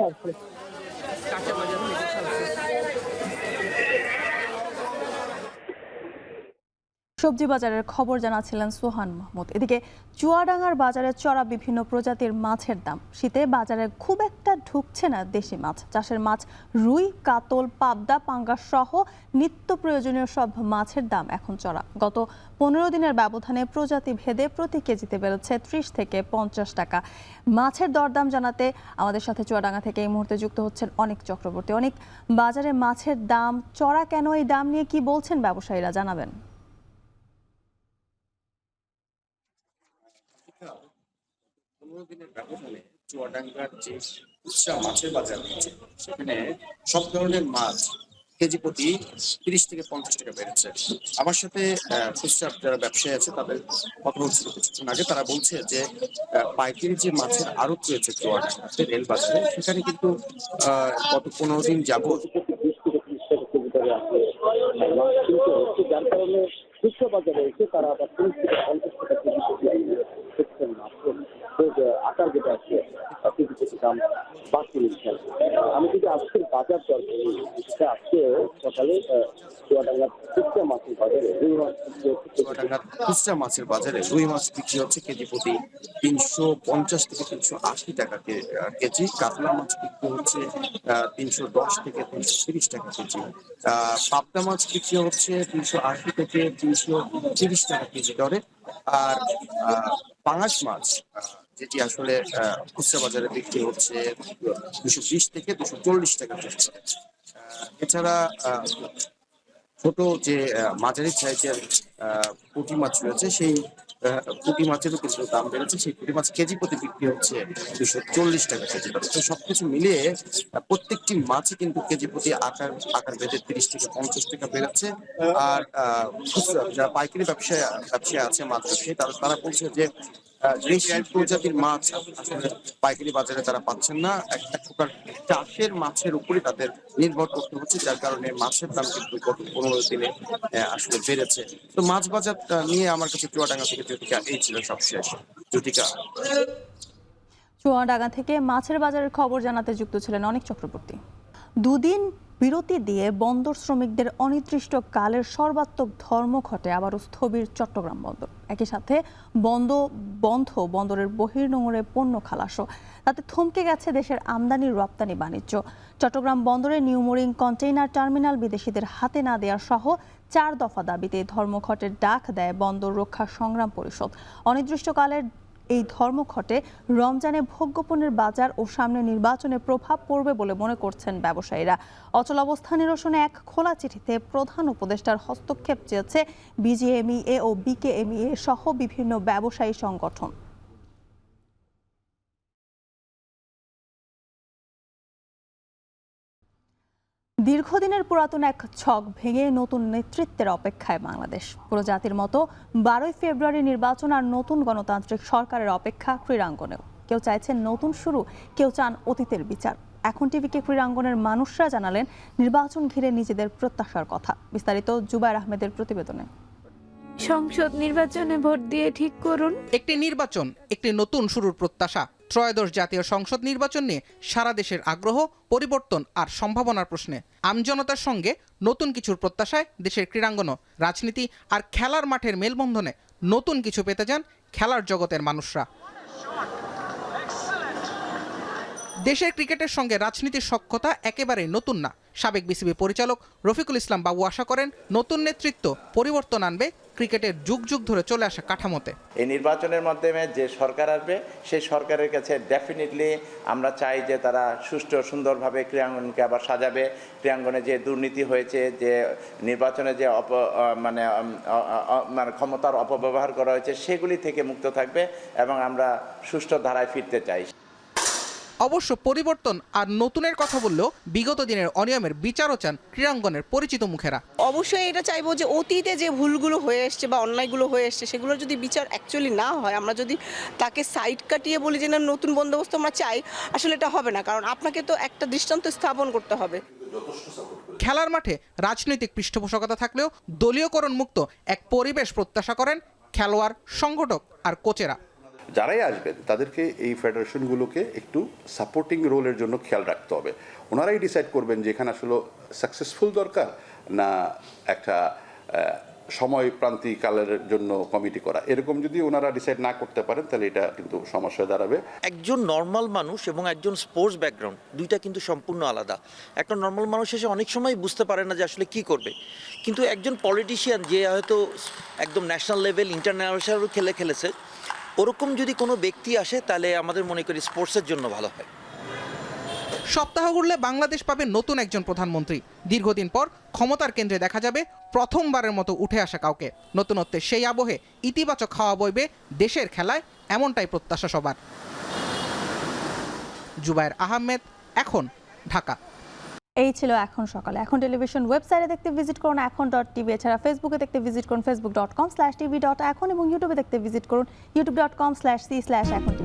সবজি বাজারের খবর জানাচ্ছিলেন সোহান মাহমুদ। এদিকে চুয়াডাঙ্গার বাজারে চড়া বিভিন্ন প্রজাতির মাছের দাম। শীতে বাজারে খুব একটা ঢুকছে না দেশি মাছ। চাষের মাছ রুই, কাতল, পাবদা, পাঙ্গাস সহ নিত্য প্রয়োজনীয় সব মাছের দাম এখন চড়া। গত 15 দিনের ব্যবধানে প্রজাতি ভেদে প্রতি কেজিতে বেড়েছে 30 থেকে 50 টাকা। মাছের দরদাম জানাতে আমাদের সাথে চুয়াডাঙ্গা থেকে এই মুহূর্তে যুক্ত হচ্ছেন অনেক চক্রবর্তী। অনেক, বাজারে মাছের দাম চড়া কেন, এই দাম নিয়ে কি বলছেন ব্যবসায়ীরা, জানাবেন। দিনের ব্যবধানে চুয়াডাঙ্গার যে খুচরা মাছের বাজার রয়েছে সেখানে সব ধরনের মাছ কেজি প্রতি 30 থেকে 50 টাকা বেড়েছে। আমার সাথে খুচরা যারা ব্যবসায়ী আছে তাদের কথা হচ্ছিল কিছুক্ষণ আগে। তারা বলছে যে পাইকারি যে মাছের আড়ত রয়েছে চুয়াডাঙ্গাতে রেল বাজারে, সেখানে কিন্তু গত 15 দিন যাবত যার কারণে খুচরা বাজারে এসে তারা আবার 30 থেকে 50 টাকা কেজি আকার যেটা আছে কেজি প্রতি দাম বাড়তে নিচ্ছে। আমি যদি আজকের বাজার দর করি, আজকে সকালে চুয়াডাঙ্গার খুচরা মাছের বাজারে রুই মাছ বিক্রি হচ্ছে কেজি প্রতি 350 থেকে 380 টাকা কেজি। কাতলা মাছ বিক্রি হচ্ছে 310 থেকে 330 টাকা কেজি। পাবদা মাছ বিক্রি হচ্ছে 380 থেকে 330 টাকা কেজি দরে। আর পাঙাশ মাছ যেটি আসলে খুচরা বাজারে বিক্রি হচ্ছে 220 থেকে 240 টাকা কেজি। এছাড়া ছোট যে মাঝারি সাইজের পুঁটি মাছ রয়েছে, সেই পুঁটি মাছেরও কিছু দাম বেড়েছে। সেই পুঁটি মাছ কেজি প্রতি বিক্রি হচ্ছে 240 টাকা কেজি। তো সবকিছু মিলিয়ে প্রত্যেকটি মাছই কিন্তু কেজি প্রতি আকার বেঁধে 30 থেকে 50 টাকা বেড়েছে। আর খুচরা যারা পাইকারি ব্যবসায়ী আছে, মাছ ব্যবসায়ী, তারা বলছে যে দেশি প্রজাতির মাছ আসলে পাইকারি বাজারে তারা পাচ্ছেন না। এক প্রকার চাষের মাছের উপরে তাদের নির্ভর করতে হচ্ছে, যার কারণে মাছের দাম কিন্তু গত 15 দিনে আসলে বেড়েছে। তো মাছ বাজার নিয়ে আমার কাছে চুয়াডাঙ্গা থেকে জ্যোতিকা এই ছিল সবশেষ। জ্যোতিকা, চুয়াডাঙ্গা থেকে মাছের বাজারের খবর জানাতে যুক্ত ছিলেন অনেক চক্রবর্তী। দুদিন বিরতি দিয়ে বন্দর শ্রমিকদের অনির্দিষ্টকালের সর্বাত্মক ধর্মঘটে আবারও স্থবির চট্টগ্রাম বন্দর। একই সাথে বন্ধ বন্দরের বহির্নোঙরে পণ্য খালাসও। তাতে থমকে গেছে দেশের আমদানি রপ্তানি বাণিজ্য। চট্টগ্রাম বন্দরে নিউ মোরিং কন্টেইনার টার্মিনাল বিদেশিদের হাতে না দেওয়া সহ 4 দফা দাবিতে ধর্মঘটের ডাক দেয় বন্দর রক্ষা সংগ্রাম পরিষদ। অনির্দিষ্টকালের এই ধর্মঘটে রমজানে ভোগ্যপণ্যের বাজার ও সামনে নির্বাচনে প্রভাব পড়বে বলে মনে করছেন ব্যবসায়ীরা। অচলাবস্থা নিরসনে এক খোলা চিঠিতে প্রধান উপদেষ্টার হস্তক্ষেপ চেয়েছে বিজিএমইএ ও বিকেএমইএ সহ বিভিন্ন ব্যবসায়ী সংগঠন। দীর্ঘদিনের পুরাতন এক ছক ভেঙে নতুন নেতৃত্বের অপেক্ষায় বাংলাদেশ। পুরো জাতির মতো 12 ফেব্রুয়ারি নির্বাচন আর নতুন গণতান্ত্রিক সরকারের অপেক্ষা ক্রীড়াঙ্গনেও। কেউ চাইছেন নতুন শুরু, কেউ চান অতীতের বিচার। এখন টিভিকে ক্রীড়াঙ্গনের মানুষরা জানালেন নির্বাচন ঘিরে নিজেদের প্রত্যাশার কথা। বিস্তারিত জুবায়ের আহমেদের প্রতিবেদনে। সংসদ নির্বাচনে ভোট দিয়ে ঠিক করুন। একটি নির্বাচন, একটি নতুন শুরুর প্রত্যাশা। ত্রয়োদশ জাতীয় সংসদ নির্বাচন নিয়ে সারা দেশের আগ্রহ, পরিবর্তন আর সম্ভাবনার প্রশ্নে আমজনতার সঙ্গে নতুন কিছুর প্রত্যাশায় দেশের ক্রীড়াঙ্গন, রাজনীতি আর খেলার মাঠের মেলবন্ধনে নতুন কিছু পেতে যান খেলার জগতের মানুষরা। দেশের ক্রিকেটের সঙ্গে রাজনীতির সখ্যতা একেবারেই নতুন না। সাবেক বিসিবি পরিচালক রফিকুল ইসলাম বাবু আশা করেন নতুন নেতৃত্ব পরিবর্তন আনবে ক্রিকেটের যুগ যুগ ধরে চলে আসা কাঠামোতে। এই নির্বাচনের মাধ্যমে যে সরকার আসবে সেই সরকারের কাছে ডেফিনেটলি আমরা চাই যে তারা সুষ্ঠু সুন্দরভাবে ক্রীড়াঙ্গনকে আবার সাজাবে। ক্রীড়াঙ্গনে যে দুর্নীতি হয়েছে, যে নির্বাচনে যে মানে ক্ষমতার অপব্যবহার করা হয়েছে সেগুলি থেকে মুক্ত থাকবে এবং আমরা সুষ্ঠু ধারায় ফিরতে চাই। অবশ্য পরিবর্তন আর নতুনের কথা বললেও বিগত দিনের অনিয়মের বিচারও চান ক্রীড়াঙ্গনের পরিচিত মুখেরা। অবশ্যই এটা চাইবো যে অতীতে যে ভুলগুলো হয়ে এসছে বা অন্যায়গুলো হয়ে এসছে সেগুলোর যদি বিচার অ্যাকচুয়ালি না হয়, আমরা যদি তাকে সাইড কাটিয়ে বলি যে না নতুন বন্দোবস্ত আমরা চাই, আসলে এটা হবে না। কারণ আপনাকে তো একটা দৃষ্টান্ত স্থাপন করতে হবে। খেলার মাঠে রাজনৈতিক পৃষ্ঠপোষকতা থাকলেও দলীয়করণ মুক্ত এক পরিবেশ প্রত্যাশা করেন খেলোয়াড়, সংগঠক আর কোচেরা। যারাই আসবেন তাদেরকে এই ফেডারেশনগুলোকে একটু সাপোর্টিং রোলের জন্য খেয়াল রাখতে হবে। ওনারাই ডিসাইড করবেন যে এখানে আসলে সাকসেসফুল দরকার না একটা সময় প্রান্তিকালের জন্য কমিটি করা। এরকম যদি ওনারা ডিসাইড না করতে পারেন তাহলে এটা কিন্তু সমস্যায় দাঁড়াবে। একজন নর্মাল মানুষ এবং একজন স্পোর্টস ব্যাকগ্রাউন্ড দুইটা কিন্তু সম্পূর্ণ আলাদা। একটা নর্মাল মানুষ এসে অনেক সময় বুঝতে পারে না যে আসলে কি করবে, কিন্তু একজন পলিটিশিয়ান যে হয়তো একদম ন্যাশনাল লেভেল, ইন্টারন্যাশনাল খেলেছে, ওরকম যদি কোনো ব্যক্তি আসে তাহলে আমাদের মনে করি স্পোর্টসের জন্য ভালো হয়। সপ্তাহ ঘুরলে বাংলাদেশ পাবে নতুন একজন প্রধানমন্ত্রী। দীর্ঘদিন পর ক্ষমতার কেন্দ্রে দেখা যাবে প্রথমবারের মতো উঠে আসা কাউকে। নতুনত্বের সেই আবহে ইতিবাচক হাওয়া বইবে দেশের খেলায়, এমনটাই প্রত্যাশা সবার। জুবায়ের আহমেদ, এখন, ঢাকা। এই ছিল এখন সকালে। এখন টেলিভিশন ওয়েবসাইটে দেখতে ভিজিট করুন এখন.tv, এছাড়া ফেসবুকে দেখতে ভিজিট করুন facebook.com/tv.এখন এবং ইউটিউবে দেখতে ভিজিট করুন youtube.com/c/echontv।